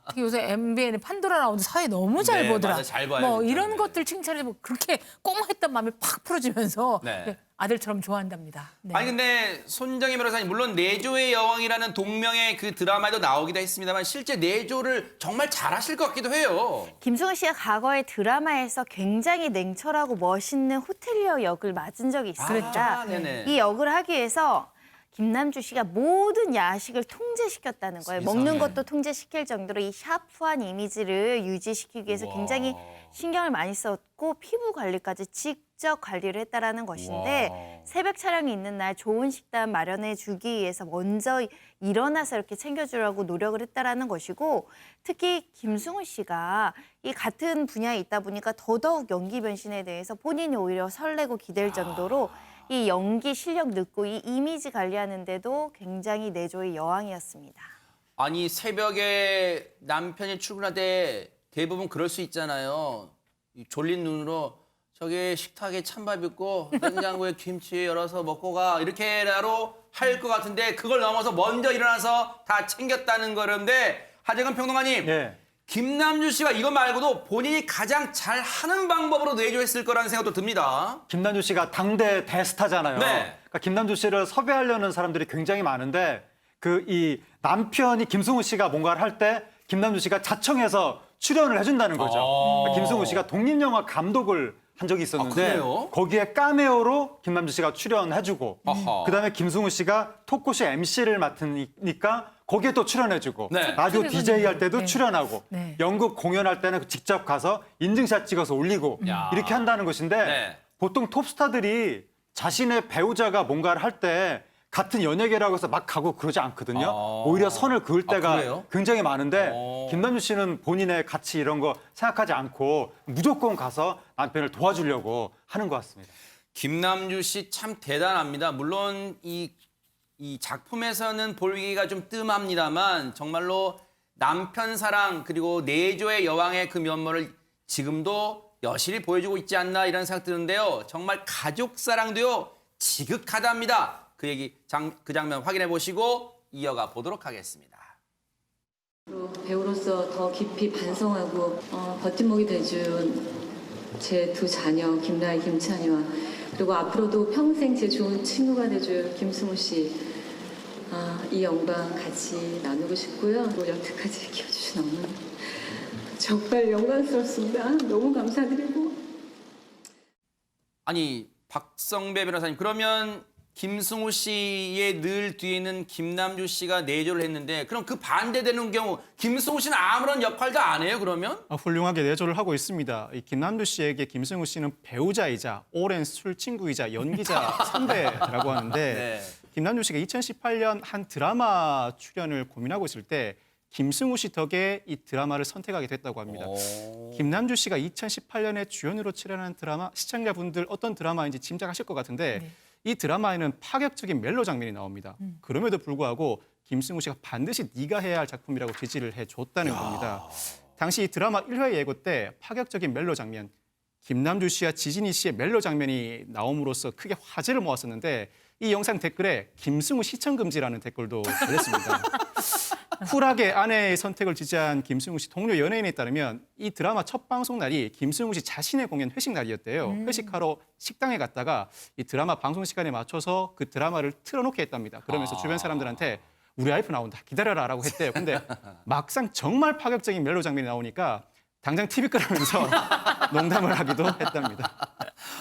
특히 요새 MBN의 판도라 라운드 사회 너무 잘 네, 보더라. 맞아, 잘 봐요, 뭐 진짜. 이런 네. 것들 칭찬해보고 그렇게 꽁했던 마음이 팍 풀어지면서 네. 아들처럼 좋아한답니다. 네. 아니 근데 손정희 변호사님 물론 내조의 여왕이라는 동명의 그 드라마에도 나오기도 했습니다만 실제 내조를 정말 잘하실 것 같기도 해요. 김승우 씨가 과거에 드라마에서 굉장히 냉철하고 멋있는 호텔리어 역을 맡은 적이 있습니다. 네네. 이 역을 하기 위해서 김남주 씨가 모든 야식을 통제시켰다는 거예요. 세상에. 먹는 것도 통제시킬 정도로 이 샤프한 이미지를 유지시키기 위해서 우와. 굉장히 신경을 많이 썼고 피부 관리까지 직접 관리를 했다라는 것인데 우와. 새벽 촬영이 있는 날 좋은 식단 마련해 주기 위해서 먼저 일어나서 이렇게 챙겨주려고 노력을 했다라는 것이고 특히 김승우 씨가 이 같은 분야에 있다 보니까 더더욱 연기 변신에 대해서 본인이 오히려 설레고 기댈 정도로 이 연기 실력 늦고 이 이미지 관리하는데도 굉장히 내조의 여왕이었습니다. 아니 새벽에 남편이 출근할 때 대부분 그럴 수 있잖아요. 이 졸린 눈으로 저기 식탁에 찬밥 있고 냉장고에 김치 열어서 먹고 가 이렇게라도 할 것 같은데 그걸 넘어서 먼저 일어나서 다 챙겼다는 거는데 하재근 평론가님 네. 김남주 씨가 이거 말고도 본인이 가장 잘하는 방법으로 내조했을 거라는 생각도 듭니다. 김남주 씨가 당대 대스타잖아요. 네. 그러니까 김남주 씨를 섭외하려는 사람들이 굉장히 많은데 그 이 남편이 김승우 씨가 뭔가를 할 때 김남주 씨가 자청해서 출연을 해준다는 거죠. 그러니까 김승우 씨가 독립영화 감독을 한 적이 있었는데 그래요? 거기에 카메오로 김남주 씨가 출연해주고 아하. 그다음에 김승우 씨가 토크쇼 MC를 맡으니까 거기에 또 출연해주고 네. 라디오 그래가지고, DJ 할 때도 네. 출연하고 네. 연극 공연할 때는 직접 가서 인증샷 찍어서 올리고 야. 이렇게 한다는 것인데 네. 보통 톱스타들이 자신의 배우자가 뭔가를 할 때 같은 연예계라고 해서 막 가고 그러지 않거든요. 오히려 선을 그을 때가 그래요? 굉장히 많은데 김남주 씨는 본인의 가치 이런 거 생각하지 않고 무조건 가서 남편을 도와주려고 하는 것 같습니다. 김남주 씨 참 대단합니다. 물론 이 작품에서는 보기가 좀 뜸합니다만 정말로 남편 사랑 그리고 내조의 여왕의 그 면모를 지금도 여실히 보여주고 있지 않나 이런 생각 드는데요. 정말 가족 사랑도요 지극하답니다. 그 장면 확인해 보시고 이어가 보도록 하겠습니다. 배우로서 더 깊이 반성하고 버팀목이 돼준 제 두 자녀 김나희, 김찬희와 그리고 앞으로도 평생 제 좋은 친구가 돼줄 김승우 씨, 이 영광 같이 나누고 싶고요. 그리고 여태까지 키워주신 어머니 정말 영광스럽습니다. 너무 감사드리고. 아니 박성배 변호사님 그러면 김승우 씨의 늘 뒤에는 김남주 씨가 내조를 했는데 그럼 그 반대되는 경우 김승우 씨는 아무런 역할도 안 해요, 그러면? 훌륭하게 내조를 하고 있습니다. 이 김남주 씨에게 김승우 씨는 배우자이자 오랜 술친구이자 연기자 선배라고 하는데 네. 김남주 씨가 2018년 한 드라마 출연을 고민하고 있을 때 김승우 씨 덕에 이 드라마를 선택하게 됐다고 합니다. 김남주 씨가 2018년에 주연으로 출연한 드라마 시청자분들 어떤 드라마인지 짐작하실 것 같은데 이 드라마에는 파격적인 멜로 장면이 나옵니다. 그럼에도 불구하고 김승우 씨가 반드시 네가 해야 할 작품이라고 지지를 해줬다는 겁니다. 당시 이 드라마 1회 예고 때 파격적인 멜로 장면, 김남주 씨와 지진이 씨의 멜로 장면이 나옴으로써 크게 화제를 모았었는데 이 영상 댓글에 김승우 시청 금지라는 댓글도 달렸습니다. 쿨하게 아내의 선택을 지지한 김승우 씨 동료 연예인에 따르면 이 드라마 첫 방송 날이 김승우 씨 자신의 공연 회식 날이었대요. 회식하러 식당에 갔다가 이 드라마 방송 시간에 맞춰서 그 드라마를 틀어놓게 했답니다. 그러면서 주변 사람들한테 우리 와이프 나온다, 기다려라라고 했대요. 근데 막상 정말 파격적인 멜로 장면이 나오니까 당장 TV 끄라면서 농담을 하기도 했답니다.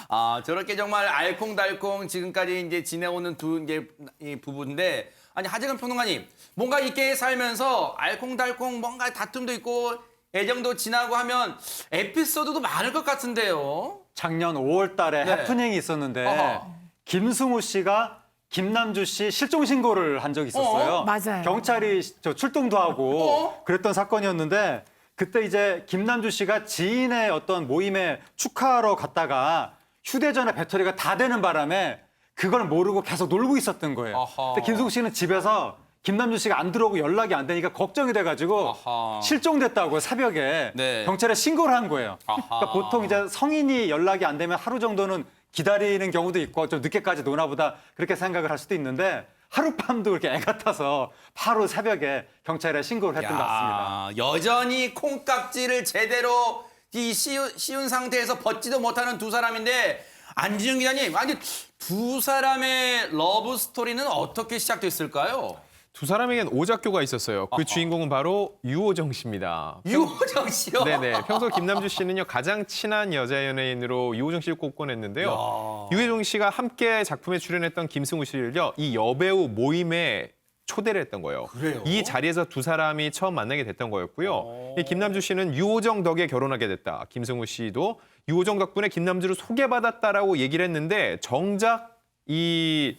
아, 저렇게 정말 알콩달콩 지금까지 이제 지내오는 두 이제 이 부부인데 아니 하재근 평론가님 뭔가 이렇게 살면서 알콩달콩 뭔가 다툼도 있고 애정도 지나고 하면 에피소드도 많을 것 같은데요. 작년 5월 달에 네. 해프닝이 있었는데 김승우 씨가 김남주 씨 실종 신고를 한 적이 있었어요. 맞아요. 경찰이 출동도 하고 그랬던 사건이었는데 그때 이제 김남주 씨가 지인의 어떤 모임에 축하하러 갔다가 휴대전화 배터리가 다 되는 바람에 그걸 모르고 계속 놀고 있었던 거예요. 근데 김승우 씨는 집에서 김남주 씨가 안 들어오고 연락이 안 되니까 걱정이 돼가지고 실종됐다고 새벽에 경찰에 신고를 한 거예요. 그러니까 보통 이제 성인이 연락이 안 되면 하루 정도는 기다리는 경우도 있고 좀 늦게까지 노나 보다 그렇게 생각을 할 수도 있는데 하룻밤도 그렇게 애 같아서 바로 새벽에 경찰에 신고를 했던 것 같습니다. 여전히 콩깍지를 제대로 씌운 상태에서 벗지도 못하는 두 사람인데 안지윤 기자님, 아니 두 사람의 러브 스토리는 어떻게 시작됐을까요? 두 사람에겐 오작교가 있었어요. 그 주인공은 바로 유호정 씨입니다. 유호정 씨요? 네네. 평소 김남주 씨는요 가장 친한 여자 연예인으로 유호정 씨를 꼽곤했는데요. 유호정 씨가 함께 작품에 출연했던 김승우 씨를요 이 여배우 모임에 초대를 했던 거예요. 그래요? 이 자리에서 두 사람이 처음 만나게 됐던 거였고요. 이 김남주 씨는 유호정 덕에 결혼하게 됐다. 김승우 씨도 유호정 덕분에 김남주를 소개받았다라고 얘기를 했는데 정작 이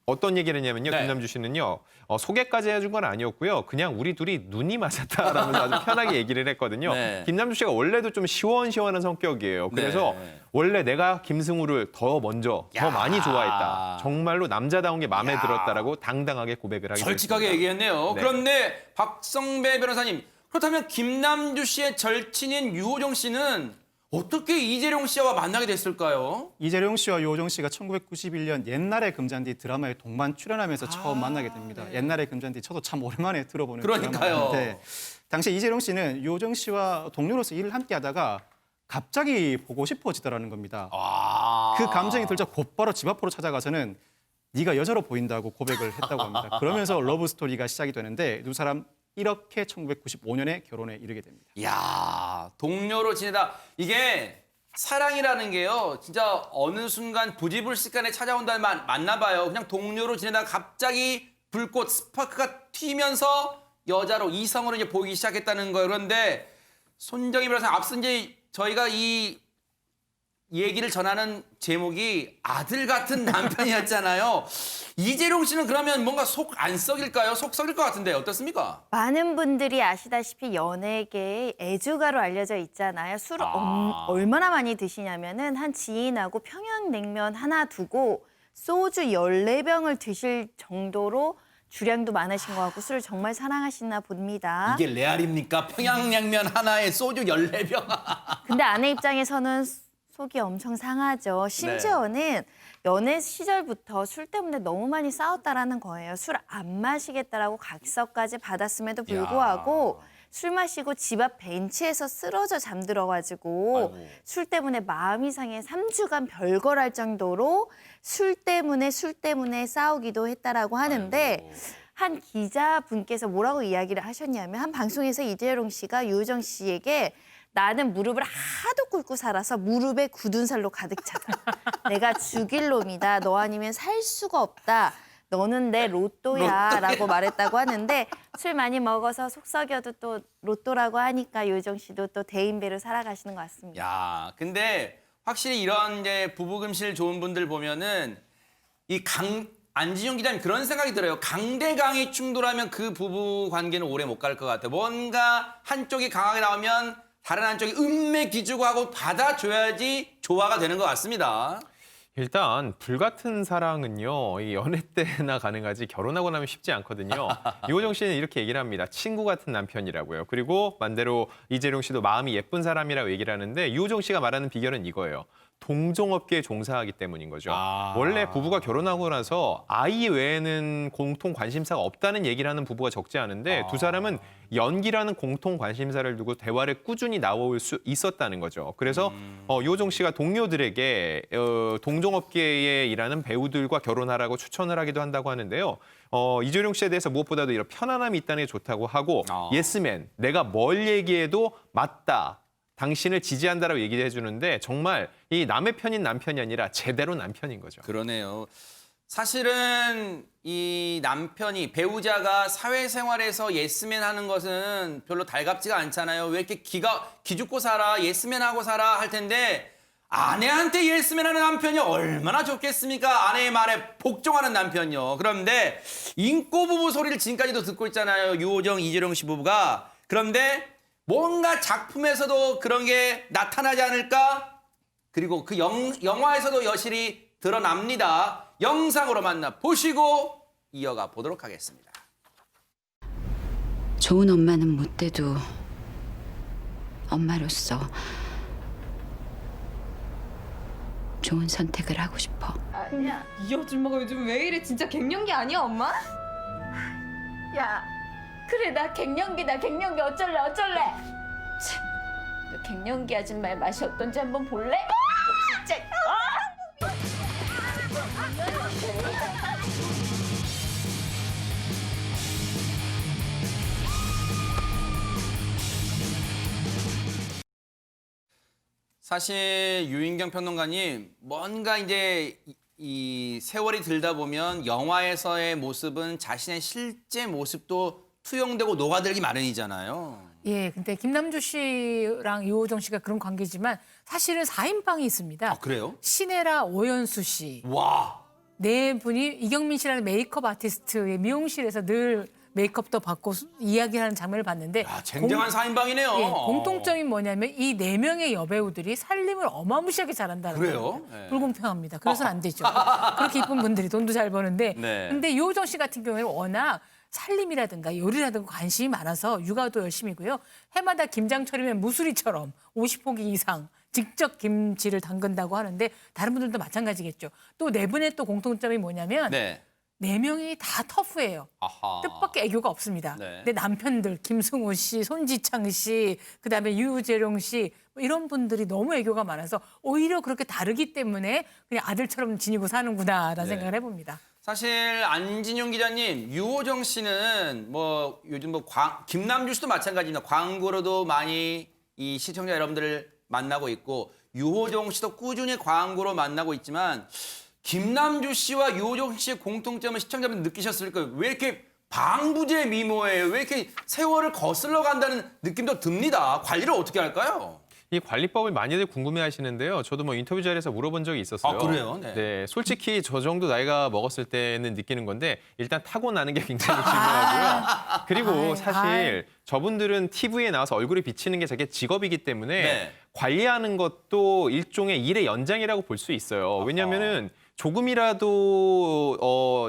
어떤 얘기를 했냐면요. 김남주 씨는요. 소개까지 해준 건 아니었고요. 그냥 우리 둘이 눈이 맞았다라면서 아주 편하게 얘기를 했거든요. 김남주 씨가 원래도 좀 시원시원한 성격이에요. 그래서 원래 내가 김승우를 더 먼저, 더 많이 좋아했다. 정말로 남자다운 게 마음에 들었다라고 당당하게 고백을 하게 됐습니다. 솔직하게 얘기했네요. 네. 그런데 박성배 변호사님, 그렇다면 김남주 씨의 절친인 유호정 씨는 어떻게 이재룡 씨와 만나게 됐을까요? 이재룡 씨와 유호정 씨가 1991년 옛날의 금잔디 드라마에 동반 출연하면서 처음 만나게 됩니다. 옛날의 금잔디 저도 참 오랜만에 들어보는 그러니까요. 드라마인데 당시 이재룡 씨는 유호정 씨와 동료로서 일을 함께 하다가 갑자기 보고 싶어지더라는 겁니다. 그 감정이 들자 곧바로 집 앞으로 찾아가서는 네가 여자로 보인다고 고백을 했다고 합니다. 그러면서 러브 스토리가 시작이 되는데 두 사람 이렇게 1995년에 결혼에 이르게 됩니다. 이야, 동료로 지내다. 이게 사랑이라는 게요. 진짜 어느 순간 부지불식간에 찾아온다는 말 맞나 봐요. 그냥 동료로 지내다가 갑자기 불꽃 스파크가 튀면서 여자로 이성으로 이제 보이기 시작했다는 거예요. 그런데 손정희 변호사 앞서 이제 저희가 이 얘기를 전하는 제목이 아들 같은 남편이었잖아요. 이재룡 씨는 그러면 뭔가 속 안 썩일까요? 속 썩일 것 같은데 어떻습니까? 많은 분들이 아시다시피 연예계의 애주가로 알려져 있잖아요. 술을 얼마나 많이 드시냐면은 한 지인하고 평양냉면 하나 두고 소주 14병을 드실 정도로 주량도 많으신 것 같고 술을 정말 사랑하시나 봅니다. 이게 레알입니까? 평양냉면 하나에 소주 14병. 근데 아내 입장에서는 속이 엄청 상하죠. 심지어는 연애 시절부터 술 때문에 너무 많이 싸웠다라는 거예요. 술 안 마시겠다라고 각서까지 받았음에도 불구하고 술 마시고 집 앞 벤치에서 쓰러져 잠들어가지고 술 때문에 마음이 상해 3주간 별거할 정도로 술 때문에 싸우기도 했다라고 하는데 한 기자분께서 뭐라고 이야기를 하셨냐면 한 방송에서 이재룡 씨가 유호정 씨에게 나는 무릎을 하도 꿇고 살아서 무릎에 굳은 살로 가득 차다. 내가 죽일 놈이다. 너 아니면 살 수가 없다. 너는 내 로또야 라고 말했다고 하는데 술 많이 먹어서 속 썩여도 또 로또라고 하니까 유호정 씨도 또 대인배로 살아가시는 것 같습니다. 야, 근데 확실히 이런 이제 부부 금실 좋은 분들 보면은 안진용 기자님 그런 생각이 들어요. 강대강이 충돌하면 그 부부 관계는 오래 못 갈 것 같아요. 뭔가 한쪽이 강하게 나오면 다른 한쪽이 음매 기주고 하고 받아줘야지 조화가 되는 것 같습니다. 일단 불같은 사랑은요, 이 연애 때나 가능하지 결혼하고 나면 쉽지 않거든요. 유호정 씨는 이렇게 얘기를 합니다. 친구 같은 남편이라고요. 그리고 반대로 이재룡 씨도 마음이 예쁜 사람이라고 얘기를 하는데 유호정 씨가 말하는 비결은 이거예요. 동종업계에 종사하기 때문인 거죠. 원래 부부가 결혼하고 나서 아이 외에는 공통 관심사가 없다는 얘기를 하는 부부가 적지 않은데 두 사람은 연기라는 공통 관심사를 두고 대화를 꾸준히 나올 수 있었다는 거죠. 그래서 유호정 씨가 동료들에게 동종업계에 일하는 배우들과 결혼하라고 추천을 하기도 한다고 하는데요. 이재룡 씨에 대해서 무엇보다도 이런 편안함이 있다는 게 좋다고 하고 예스맨, 내가 뭘 얘기해도 맞다. 당신을 지지한다라고 얘기를 해주는데 정말 이 남의 편인 남편이 아니라 제대로 남편인 거죠. 그러네요. 사실은 이 남편이 배우자가 사회생활에서 예스맨 하는 것은 별로 달갑지가 않잖아요. 왜 이렇게 기죽고 살아, 예스맨 하고 살아 할 텐데 아내한테 예스맨 하는 남편이 얼마나 좋겠습니까? 아내의 말에 복종하는 남편이요. 그런데 인꼬 부부 소리를 지금까지도 듣고 있잖아요. 유호정, 이재룡 씨 부부가. 그런데 뭔가 작품에서도 그런 게 나타나지 않을까? 그리고 그 영화에서도 여실히 드러납니다. 영상으로 만나보시고 이어가 보도록 하겠습니다. 좋은 엄마는 못 돼도 엄마로서 좋은 선택을 하고 싶어. 아니야. 이 아줌마가 요즘 왜 이래? 진짜 갱년기 아니야, 엄마? 야, 그래 나 갱년기다. 갱년기 어쩔래? 참, 너 갱년기 아줌마의 맛이 어떤지 한번 볼래? 진짜. 사실 유인경 평론가님 뭔가 이제 이 세월이 들다 보면 영화에서의 모습은 자신의 실제 모습도 투영되고 녹아들기 마련이잖아요. 예, 근데 김남주 씨랑 유호정 씨가 그런 관계지만 사실은 4인방이 있습니다. 아, 그래요? 신혜라, 오연수 씨. 와. 네 분이 이경민 씨라는 메이크업 아티스트의 미용실에서 늘 메이크업도 받고 이야기하는 장면을 봤는데 쟁쟁한 4인방이네요. 예, 공통점이 뭐냐면 이 4명의 여배우들이 살림을 어마무시하게 잘한다는 그래요? 거예요. 네. 불공평합니다. 그래서는 안 되죠. 그렇게 이쁜 분들이 돈도 잘 버는데 네. 근데 유호정 씨 같은 경우에는 워낙 살림이라든가 요리라든가 관심이 많아서 육아도 열심히고요. 해마다 김장철이면 무수리처럼 50포기 이상 직접 김치를 담근다고 하는데 다른 분들도 마찬가지겠죠. 또 4분의 또 공통점이 뭐냐면 네. 4명이 다 터프해요. 아하. 뜻밖의 애교가 없습니다. 네. 근데 남편들 김승호 씨, 손지창 씨, 그다음에 유재룡 씨 이런 분들이 너무 애교가 많아서 오히려 그렇게 다르기 때문에 그냥 아들처럼 지니고 사는구나라는 네. 생각을 해봅니다. 사실 안진용 기자님, 유호정 씨는 뭐 요즘 뭐 김남주 씨도 마찬가지입니다. 광고로도 많이 이 시청자 여러분들을 만나고 있고 유호정 씨도 꾸준히 광고로 만나고 있지만 김남주 씨와 유호정 씨의 공통점을 시청자분 느끼셨을 거예요. 왜 이렇게 방부제 미모예요? 왜 이렇게 세월을 거슬러 간다는 느낌도 듭니다. 관리를 어떻게 할까요? 이 관리법을 많이들 궁금해하시는데요. 저도 뭐 인터뷰 자리에서 물어본 적이 있었어요. 아, 그래요? 네. 네, 솔직히 저 정도 나이가 먹었을 때는 느끼는 건데 일단 타고나는 게 굉장히 중요하고요. 그리고 사실 저분들은 TV에 나와서 얼굴이 비치는 게 자기 직업이기 때문에 네. 관리하는 것도 일종의 일의 연장이라고 볼 수 있어요. 왜냐하면은 조금이라도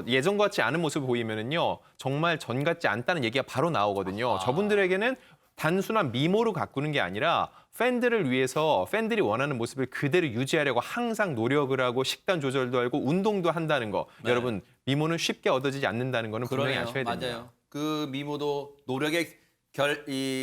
예전 같지 않은 모습을 보이면은요 정말 전 같지 않다는 얘기가 바로 나오거든요. 저분들에게는 단순한 미모로 가꾸는 게 아니라 팬들을 위해서 팬들이 원하는 모습을 그대로 유지하려고 항상 노력을 하고 식단 조절도 하고 운동도 한다는 거. 네. 여러분 미모는 쉽게 얻어지지 않는다는 거는 분명히 그러네요. 아셔야 됩니다. 맞아요. 그 미모도 노력의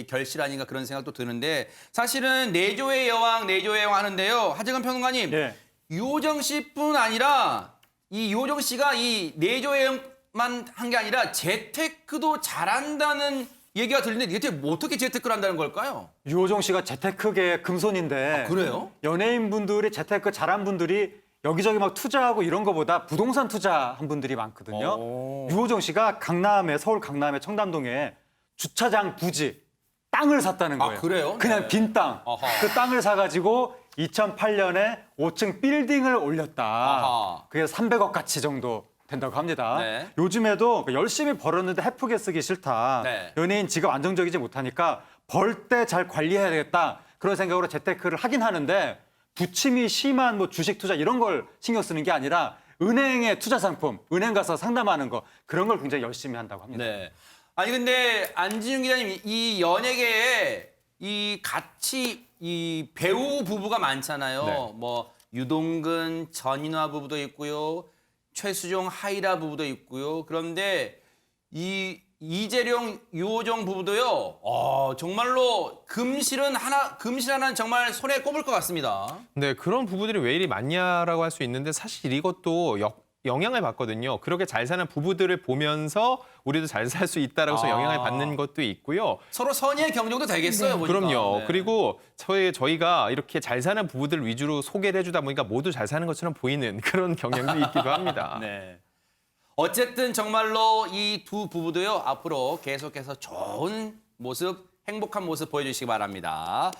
결실 아닌가 그런 생각도 드는데 사실은 내조의 여왕 하는데요. 하재근 평론가님, 유호정 씨뿐 아니라 이 유호정 씨가 이 내조의 여왕만 한 게 아니라 재테크도 잘한다는 얘기가 들리는데 이게 뭐 어떻게 재테크를 한다는 걸까요? 유호정 씨가 재테크계의 금손인데 그래요? 연예인분들이 재테크 잘한 분들이 여기저기 막 투자하고 이런 거보다 부동산 투자한 분들이 많거든요. 유호정 씨가 강남에 서울 강남에 청담동에 주차장 부지 땅을 샀다는 거예요. 그래요? 그냥 네. 빈 땅. 그 땅을 사가지고 2008년에 5층 빌딩을 올렸다. 그게 300억 가치 정도 된다고 합니다. 네. 요즘에도 열심히 벌었는데 헤프게 쓰기 싫다. 네. 연예인 지금 안정적이지 못하니까 벌 때 잘 관리해야 되겠다. 그런 생각으로 재테크를 하긴 하는데 부침이 심한 뭐 주식 투자 이런 걸 신경 쓰는 게 아니라 은행의 투자 상품, 은행 가서 상담하는 거 그런 걸 굉장히 열심히 한다고 합니다. 네. 아니 근데 안진웅 기자님 이 연예계에 이 같이 이 배우 부부가 많잖아요. 네. 뭐 유동근, 전인화 부부도 있고요. 최수종, 하이라 부부도 있고요. 그런데 이 이재룡, 유호정 부부도요. 정말로 금실 하나는 정말 손에 꼽을 것 같습니다. 네, 그런 부부들이 왜 이리 많냐라고 할 수 있는데 사실 이것도 영향을 받거든요. 그렇게 잘 사는 부부들을 보면서 우리도 잘 살 수 있다라고 해서 영향을 받는 것도 있고요. 서로 선의의 경쟁도 되겠어요. 보니까. 그럼요. 네. 그리고 저희가 이렇게 잘 사는 부부들 위주로 소개를 해주다 보니까 모두 잘 사는 것처럼 보이는 그런 경향도 있기도 합니다. 네. 어쨌든 정말로 이 두 부부도요. 앞으로 계속해서 좋은 모습, 행복한 모습 보여주시기 바랍니다.